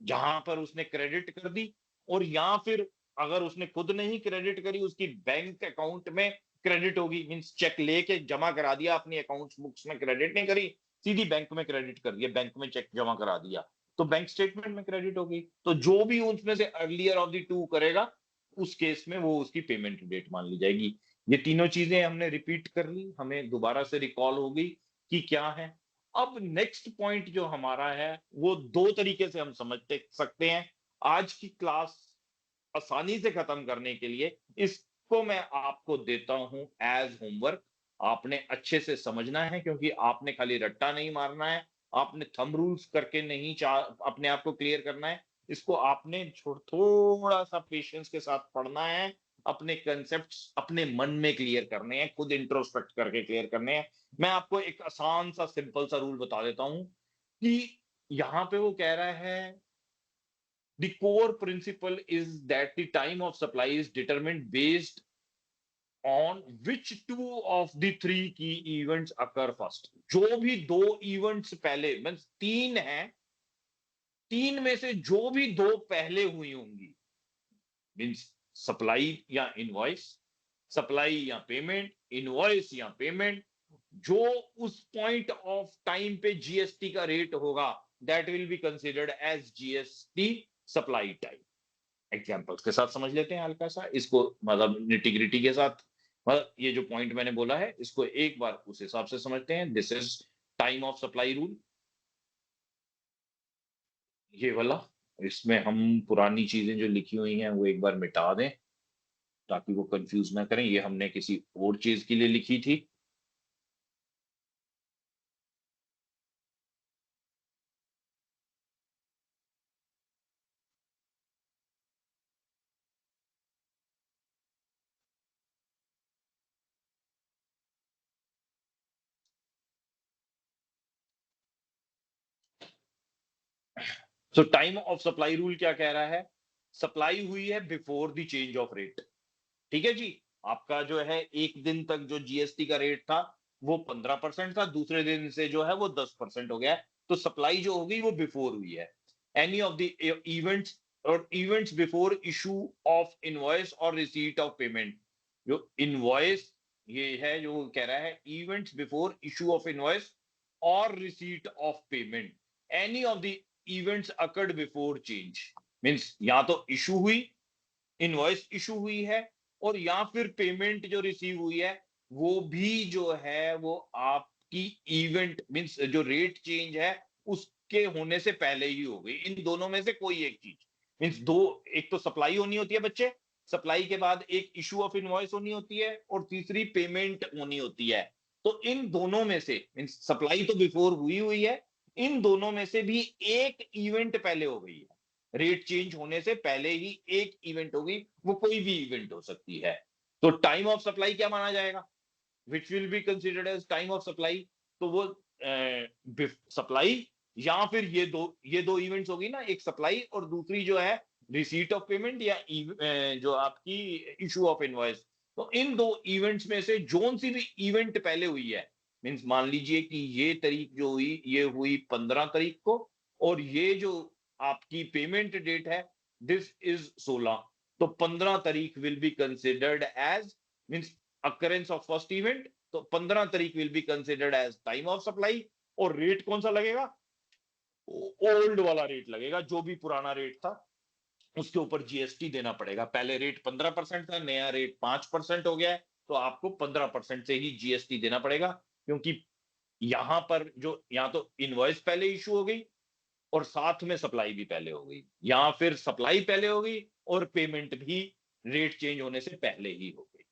जहां पर उसने क्रेडिट कर दी, और या फिर अगर उसने खुद नहीं क्रेडिट करी, उसकी बैंक अकाउंट में क्रेडिट होगी। मींस चेक लेके जमा करा दिया अपनी अकाउंट्स बुक्स में, क्रेडिट नहीं करी, सीधी बैंक में क्रेडिट कर दिया, बैंक में चेक जमा करा दिया, तो बैंक स्टेटमेंट में क्रेडिट होगी। तो जो भी उसमें से अर्लियर ऑफ द टू करेगा, उस केस में वो उसकी पेमेंट डेट मान ली जाएगी। ये तीनों चीजें हमने रिपीट कर ली, हमें दोबारा से रिकॉल हो गई कि क्या है। अब नेक्स्ट पॉइंट जो हमारा है वो दो तरीके से हम समझते सकते हैं। आज की क्लास आसानी से खत्म करने के लिए इसको मैं आपको देता हूं एज होमवर्क। आपने अच्छे से समझना है, क्योंकि आपने खाली रट्टा नहीं मारना है, आपने थंब रूल्स करके नहीं अपने आप को क्लियर करना है। इसको आपने थोड़ा सा पेशेंस के साथ पढ़ना है, अपने कंसेप्ट्स अपने मन में क्लियर करने हैं, खुद इंट्रोस्पेक्ट करके क्लियर करने हैं। मैं आपको एक आसान सा सिंपल सा रूल बता देता हूं कि यहां पे वो कह रहा है the core principle is that the time of supply is determined based on which two of the three key events occur first। जो भी दो इवेंट्स पहले, मींस तीन हैं, तीन में से जो भी दो पहले हुई होंगी, मींस सप्लाई या इनवॉइस, सप्लाई या पेमेंट, इनवॉइस या पेमेंट, जो उस पॉइंट ऑफ टाइम पे जीएसटी का रेट होगा, that will be considered as GST supply time. Examples के साथ समझ लेते हैं हल्का सा इसको, मतलब निटिग्रिटी के साथ। मतलब ये जो पॉइंट मैंने बोला है इसको एक बार उस हिसाब से समझते हैं। This is time of supply rule, ये वाला। इसमें हम पुरानी चीजें जो लिखी हुई हैं वो एक बार मिटा दें ताकि वो कंफ्यूज ना करें, ये हमने किसी और चीज के लिए लिखी थी। सो टाइम ऑफ सप्लाई रूल क्या कह रहा है? सप्लाई हुई है before the change of rate. ठीक है जी। आपका जो है एक दिन तक जो जीएसटी का रेट था वो 15% था, दूसरे दिन से जो है वो 10% हो गया है, तो सप्लाई जो होगी वो बिफोर हुई है। एनी ऑफ द इवेंट्स और events before issue of invoice और रिसीट ऑफ पेमेंट। जो इनवॉइस ये है जो कह रहा है events before issue of invoice और receipt of payment, any of the events occurred before change. Means या तो इशू हुई, इनवॉइस इशू हुई है, और या फिर पेमेंट जो रिसीव हुई है वो भी जो है वो आपकी इवेंट मींस जो रेट चेंज है उसके होने से पहले ही हो गई। इन दोनों में से कोई एक चीज, मींस दो, एक तो सप्लाई होनी होती है बच्चे, सप्लाई के बाद एक इशू ऑफ इनवॉइस होनी होती है, और तीसरी पेमेंट होनी होती है। तो इन दोनों में से मींस सप्लाई तो बिफोर हुई है, इन दोनों में से भी एक इवेंट पहले हो गई है। रेट चेंज होने से पहले ही एक इवेंट होगी, वो कोई भी इवेंट हो सकती है। तो टाइम ऑफ सप्लाई क्या माना जाएगा? Which will be considered as time of supply, तो वो सप्लाई या फिर ये दो इवेंट्स होगी ना, एक सप्लाई और दूसरी जो है रिसीट ऑफ पेमेंट या जो आपकी इशू ऑफ इनवॉइस। तो इन दो इवेंट्स में से जोन सी भी इवेंट पहले हुई है, मींस मान लीजिए कि ये तारीख जो हुई ये हुई 15 तारीख को, और ये जो आपकी पेमेंट डेट है दिस इज 16, तो 15 तारीख will be considered as means occurrence of first event, तो 15 तारीख will be considered as time of supply. और रेट कौन सा लगेगा? ओल्ड वाला रेट लगेगा, जो भी पुराना रेट था उसके ऊपर जीएसटी देना पड़ेगा। पहले रेट 15% था, नया रेट 5% हो गया है, तो आपको 15% से ही जीएसटी देना पड़ेगा, क्योंकि यहां पर जो या तो इनवॉइस पहले इशू हो गई और साथ में सप्लाई भी पहले हो गई, या फिर सप्लाई पहले हो गई और पेमेंट भी रेट चेंज होने से पहले ही हो गई।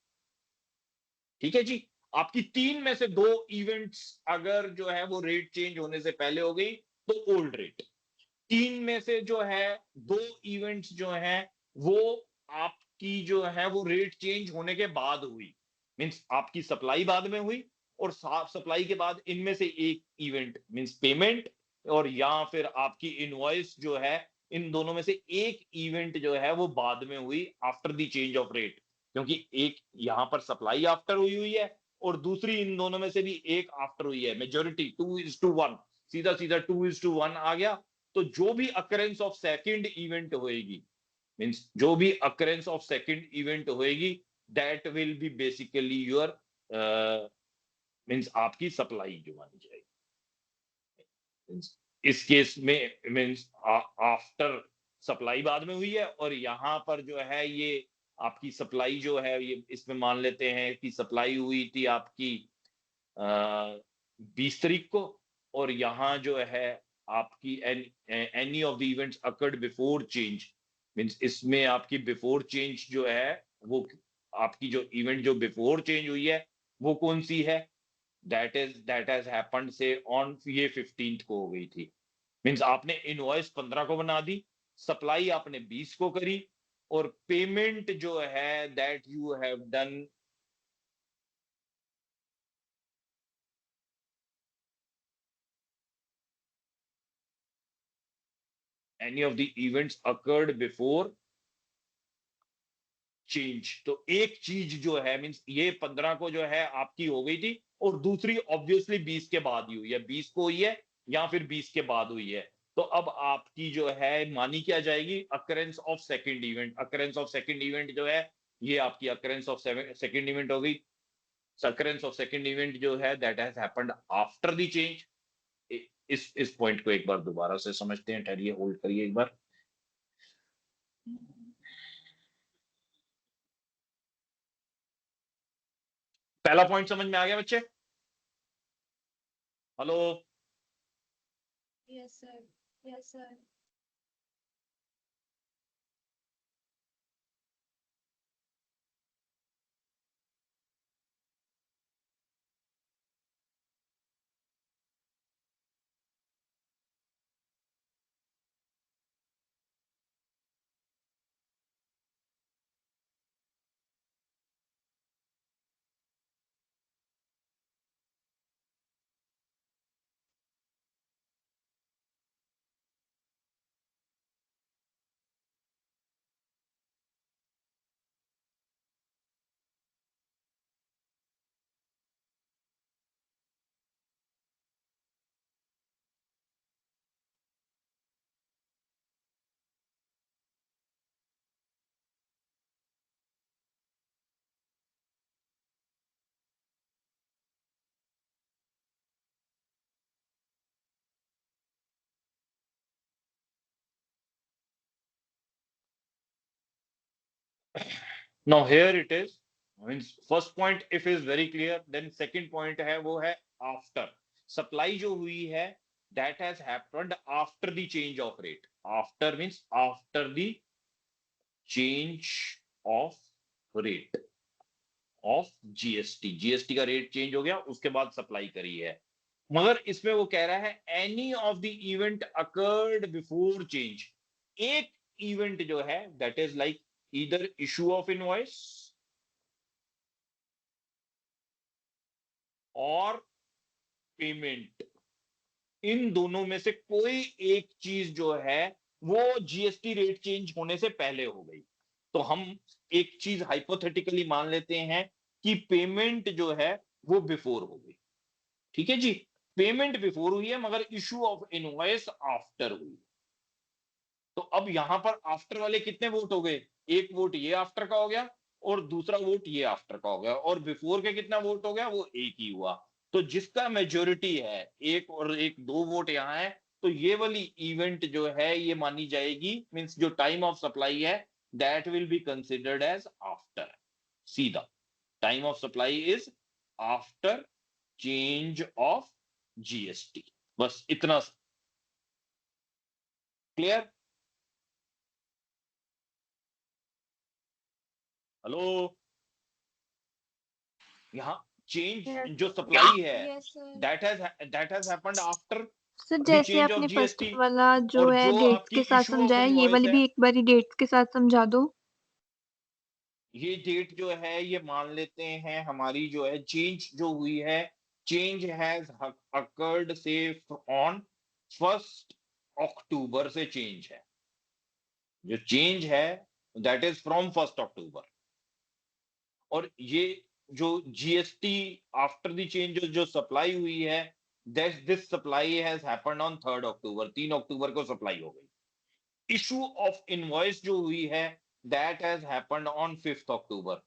ठीक है जी, आपकी तीन में से दो इवेंट्स अगर जो है वो रेट चेंज होने से पहले हो गई तो ओल्ड रेट, तीन में से जो है दो इवेंट्स जो हैं वो आपकी जो है वो रेट चेंज होने के बाद हुई, मींस आपकी सप्लाई बाद में हुई और साफ सप्लाई के बाद इनमें से एक इवेंट मींस पेमेंट और या फिर आपकी इनवॉइस जो है, इन दोनों में से एक इवेंट जो है वो बाद में हुई after the change of rate, क्योंकि एक यहां पर सप्लाई आफ्टर हुई हुई है और दूसरी इन दोनों में से भी एक आफ्टर हुई है, मेजोरिटी 2:1, सीधा सीधा 2:1 आ गया। तो जो भी अकरेंस ऑफ सेकंड इवेंट होएगी, मींस जो भी अकरेंस ऑफ सेकंड इवेंट होएगी that will B basically your means आपकी सप्लाई जो मानी जाएगी। Means, इस केस में मींस आफ्टर सप्लाई बाद में हुई है और यहां पर जो है ये आपकी सप्लाई जो है ये इसमें मान लेते हैं कि सप्लाई हुई थी आपकी 20 तारीख को, और यहाँ जो है आपकी any of the events occurred before change, means इसमें आपकी बिफोर चेंज जो है वो आपकी जो इवेंट जो बिफोर चेंज हुई है वो कौन सी है? दैट हैज हैपेंड से ऑन ये 15th को हो गई थी, मींस आपने इनवॉइस 15 को बना दी, सप्लाई आपने 20 को करी और पेमेंट जो है that you have done any of the events occurred before change. तो एक चीज जो है मींस ये 15 को जो है आपकी हो गई थी और दूसरी ऑब्वियसली 20 के बाद ही हुई है, 20 को हुई है या फिर 20 के बाद हुई है। तो अब आपकी जो है मानी क्या जाएगी? Occurrence of second event. Occurrence of second event जो है ये आपकी अकरेंस ऑफ सेकंड इवेंट हो गई। अकरेंस ऑफ सेकंड इवेंट जो है that has happened after the change. इस पॉइंट को एक बार दोबारा से समझते हैं, ठहरिए, होल्ड करिए एक बार। पहला पॉइंट समझ में आ गया बच्चे? Hello? Yes sir, yes sir. Now here it is. Means first point if is very clear, then second point है वो है after. Supply जो हुई है that has happened after the change of rate. After means after the change of rate of GST. GST का rate change हो गया उसके बाद सप्लाई करी है, मगर इसमें वो कह रहा है any of the event occurred before change. एक इवेंट जो है that is like either issue of invoice और पेमेंट, इन दोनों में से कोई एक चीज जो है वो जीएसटी रेट चेंज होने से पहले हो गई। तो हम एक चीज हाइपोथेटिकली मान लेते हैं कि पेमेंट जो है वो बिफोर हो गई। ठीक है जी, पेमेंट बिफोर हुई है मगर इशू ऑफ इनवॉइस आफ्टर हुई। तो अब यहां पर आफ्टर वाले कितने वोट हो गए? एक वोट ये आफ्टर का हो गया और दूसरा वोट ये आफ्टर का हो गया, और बिफोर के कितना वोट हो गया? वो एक ही हुआ। तो जिसका मेजोरिटी है एक और एक, दो वोट यहां है, तो ये वाली इवेंट जो है ये मानी जाएगी, मींस जो टाइम ऑफ सप्लाई है that will be considered as after. सीधा time of supply is after change of GST. बस इतना क्लियर? हेलो, यहाँ चेंज जो सप्लाई है that has happened after sir the जैसे चेंज ऑफ आपने फर्स्ट जीएसटी, वाला जो और है जो डेट्स आपकी के साथ इशू ऑफ समझाया, ये इनवॉइस वाली है, भी एक बारी डेट्स के साथ समझा दो। ये डेट जो है ये मान लेते हैं हमारी जो है चेंज जो हुई है, चेंज हैज अकर्ड से ऑन 1 अक्टूबर से चेंज है, जो चेंज है दैट इज फ्रॉम 1 अक्टूबर। और ये जो जीएसटी आफ्टर द चेंज जो सप्लाई हुई है, this supply has happened on 3 अक्टूबर, 3 अक्टूबर को सप्लाई हो गई। इशू ऑफ इनवॉइस जो हुई है दैट हैज हैपेंड ऑन 5 अक्टूबर,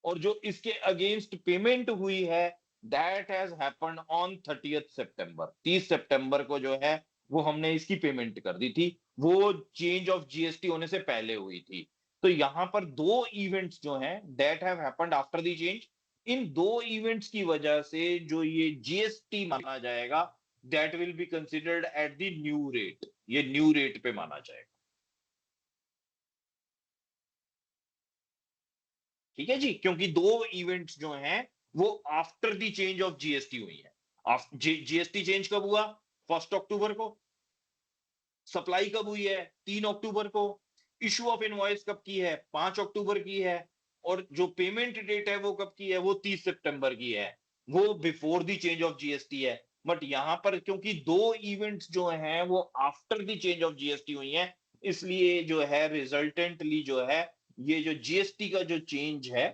और जो इसके अगेंस्ट पेमेंट हुई है दैट हैज हैपेंड ऑन 30 सितंबर, 30 सितंबर को जो है वो हमने इसकी पेमेंट कर दी थी, वो चेंज ऑफ जीएसटी होने से पहले हुई थी। तो यहां पर दो इवेंट्स जो हैं that have happened after the change, इन दो इवेंट्स की वजह से जो ये जीएसटी माना जाएगा that will be considered at the new rate, ये न्यू रेट पे माना जाएगा। ठीक है जी, क्योंकि दो इवेंट्स जो हैं वो after the change of GST हुई है। जीएसटी चेंज कब हुआ? 1 अक्टूबर को। सप्लाई कब हुई है? 3 अक्टूबर को। इशू ऑफ इनवॉइस कब की है? 5 अक्टूबर की है। और जो पेमेंट डेट है वो कब की है? वो 30 सितंबर की है, वो before the change of GST है। बट यहां पर क्योंकि दो इवेंट्स जो हैं वो after the change of GST हुई हैं, इसलिए जो है रिजल्टेंटली जो है ये जो जीएसटी का जो चेंज है,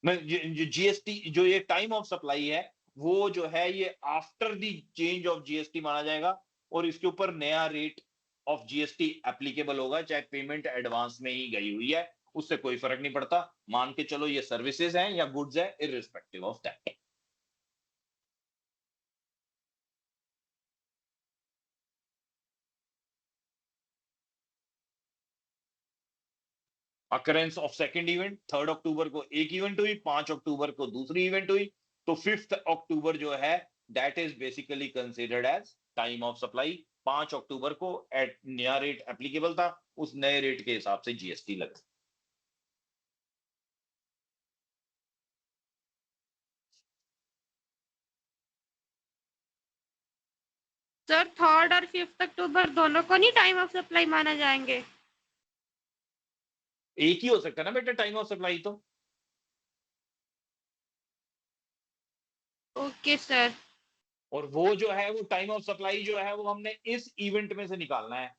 जो जीएसटी जो ये टाइम ऑफ सप्लाई है वो जो है ये after the change of GST माना जाएगा, और इसके ऊपर नया रेट ऑफ जीएसटी एप्लीकेबल होगा, चाहे पेमेंट एडवांस में ही गई हुई है, उससे कोई फर्क नहीं पड़ता। मान के चलो ये सर्विसेज हैं या गुड्स है, irrespective of that. Occurrence of second event, 3 अक्टूबर को एक इवेंट हुई, 5 अक्टूबर को दूसरी इवेंट हुई, तो 5 अक्टूबर जो है that is basically considered as time of supply. 5 अक्टूबर को एट नया रेट एप्लीकेबल था, उस नए रेट के हिसाब से जीएसटी लगा। सर 3rd और 5th अक्टूबर दोनों को नहीं टाइम ऑफ सप्लाई माना जाएंगे? एक ही हो सकता है ना बेटा टाइम ऑफ सप्लाई तो। Okay sir. और वो जो है वो टाइम ऑफ सप्लाई जो है वो हमने इस इवेंट में से निकालना है।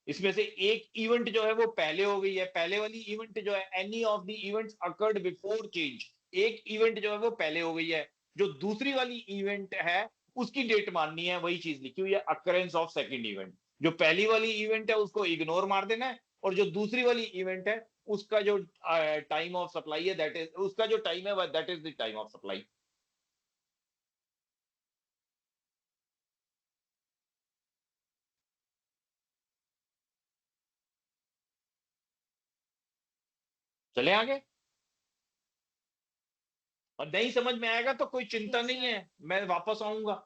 इसमें से एक इवेंट जो है वो पहले हो गई है, पहले वाली इवेंट जो है any of the events occurred before change, एक इवेंट जो है वो पहले हो गई है। जो दूसरी वाली इवेंट है उसकी डेट माननी है, वही चीज लिखी हुई है अकरेंस ऑफ सेकंड इवेंट। जो पहली वाली इवेंट है उसको इग्नोर मार देना है, और जो दूसरी वाली इवेंट है उसका जो टाइम ऑफ सप्लाई है दैट इज, उसका जो टाइम है that is the time of supply. चले आगे, और नहीं समझ में आएगा तो कोई चिंता नहीं है, मैं वापस आऊंगा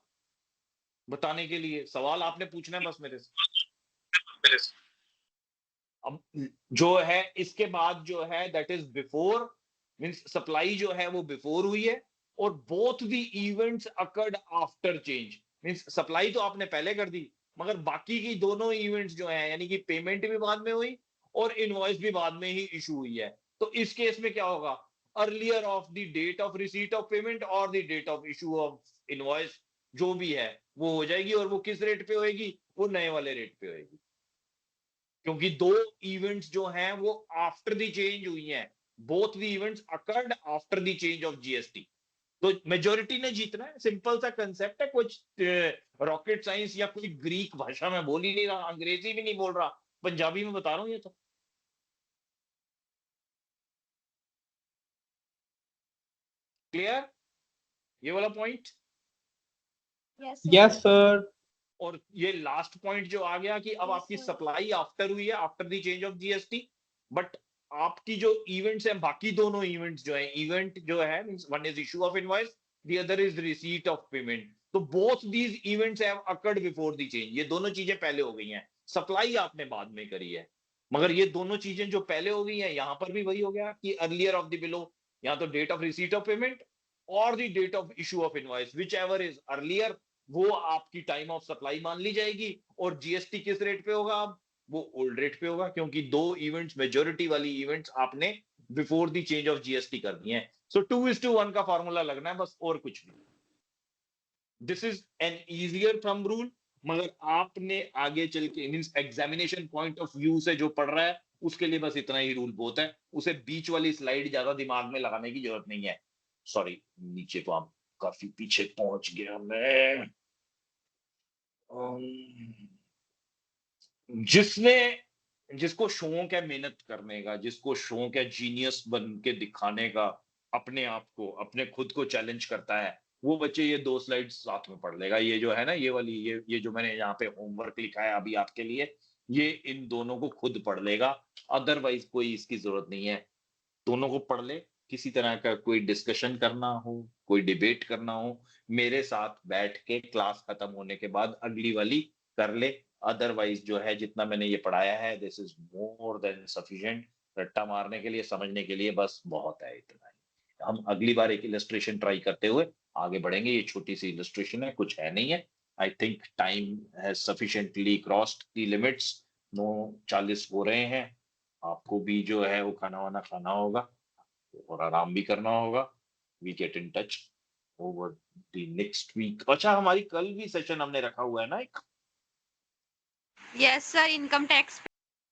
बताने के लिए। सवाल आपने पूछना है बस मेरे से। अब जो है इसके बाद जो है that is before, means supply जो है वो बिफोर हुई है, और both the events occurred after change, means supply तो आपने पहले कर दी मगर बाकी की दोनों इवेंट्स जो है यानी कि पेमेंट भी बाद में हुई और इनवॉइस भी बाद में ही इशू हुई है। तो इस केस में क्या होगा? Earlier of the date of receipt of payment और the date of issue of invoice, जो भी है वो हो जाएगी। और वो किस रेट पे होएगी? वो नए वाले रेट पे होएगी, क्योंकि दो इवेंट्स जो हैं वो आफ्टर द चेंज हुई हैं। Both the events occurred after the change of GST. तो मेजोरिटी ने जीतना है, सिंपल सा कंसेप्ट है। कुछ रॉकेट साइंस या कोई ग्रीक भाषा में बोल ही नहीं रहा, अंग्रेजी भी नहीं बोल रहा, पंजाबी में बता रहा हूं ये तो। क्लियर ये वाला पॉइंट? Yes, sir. और ये लास्ट पॉइंट जो आ गया कि अब Yes, आपकी sir. सप्लाई आफ्टर हुई है, after the change of GST, but आपकी जो इवेंट्स हैं, बाकी दोनों इवेंट्स जो है, इवेंट जो है means one is issue of invoice, the other is receipt of payment. तो both these events have occurred before the change. ये दोनों चीजें पहले हो गई हैं, सप्लाई आपने बाद में करी है, मगर ये दोनों चीजें जो पहले हो गई हैं, यहां पर भी वही हो गया कि अर्लियर ऑफ द बिलो, या तो date of receipt of payment और the date of issue of invoice, whichever is earlier, वो आपकी टाइम ऑफ सप्लाई मान ली जाएगी। और जीएसटी किस रेट पे होगा? अब वो ओल्ड रेट पे होगा, क्योंकि दो इवेंट्स, मेजॉरिटी वाली इवेंट्स आपने before the change of GST कर दी हैं। सो 2:1 का फॉर्मूला लगना है बस, और कुछ नहीं। This is an easier thumb rule, मगर आपने आगे चल के means examination point of view से जो पढ़ रहा है उसके लिए बस इतना ही रूल बहुत है। उसे बीच वाली स्लाइड ज्यादा दिमाग में लगाने की जरूरत नहीं है। सॉरी, नीचे तो आप काफी पीछे पहुंच गया मैं। जिसको शौक है मेहनत करने का, जिसको शौक है जीनियस बन के दिखाने का, अपने आप को, अपने खुद को चैलेंज करता है, वो बच्चे ये दो स्लाइड्स साथ में पढ़ लेगा। ये जो है ना, ये वाली, ये जो मैंने यहाँ पे होमवर्क लिखा है अभी आपके लिए, ये इन दोनों को खुद पढ़ लेगा, अदरवाइज कोई इसकी जरूरत नहीं है। दोनों को पढ़ ले। किसी तरह का कोई डिस्कशन करना हो, कोई डिबेट करना हो, मेरे साथ बैठ के क्लास खत्म होने के बाद अगली वाली कर ले। अदरवाइज जो है, जितना मैंने ये पढ़ाया है, this is more than sufficient. रट्टा मारने के लिए, समझने के लिए बस बहुत है, इतना ही। हम अगली बार एक इलस्ट्रेशन ट्राई करते हुए आगे बढ़ेंगे। ये छोटी सी इलस्ट्रेशन है, कुछ है नहीं है। I think time has sufficiently crossed the limits. 9:40 हो रहे हैं। आपको भी जो है वो खाना वाना खाना होगा और आराम भी करना होगा। We get in touch over the next week. अच्छा, हमारी कल भी सेशन हमने रखा हुआ है ना एक yes sir, income tax.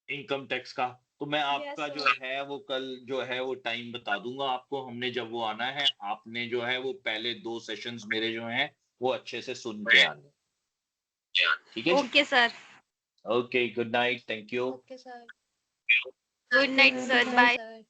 Income tax का, तो मैं आपका Yes, जो sir. है वो कल जो है वो टाइम बता दूंगा आपको। हमने जब वो आना है, आपने जो है वो पहले 2 सेशंस मेरे जो हैं वो अच्छे से सुन के आने। ठीक है जी? Okay sir, okay, good night, thank you. Okay, sir. Good night sir, bye. Sir.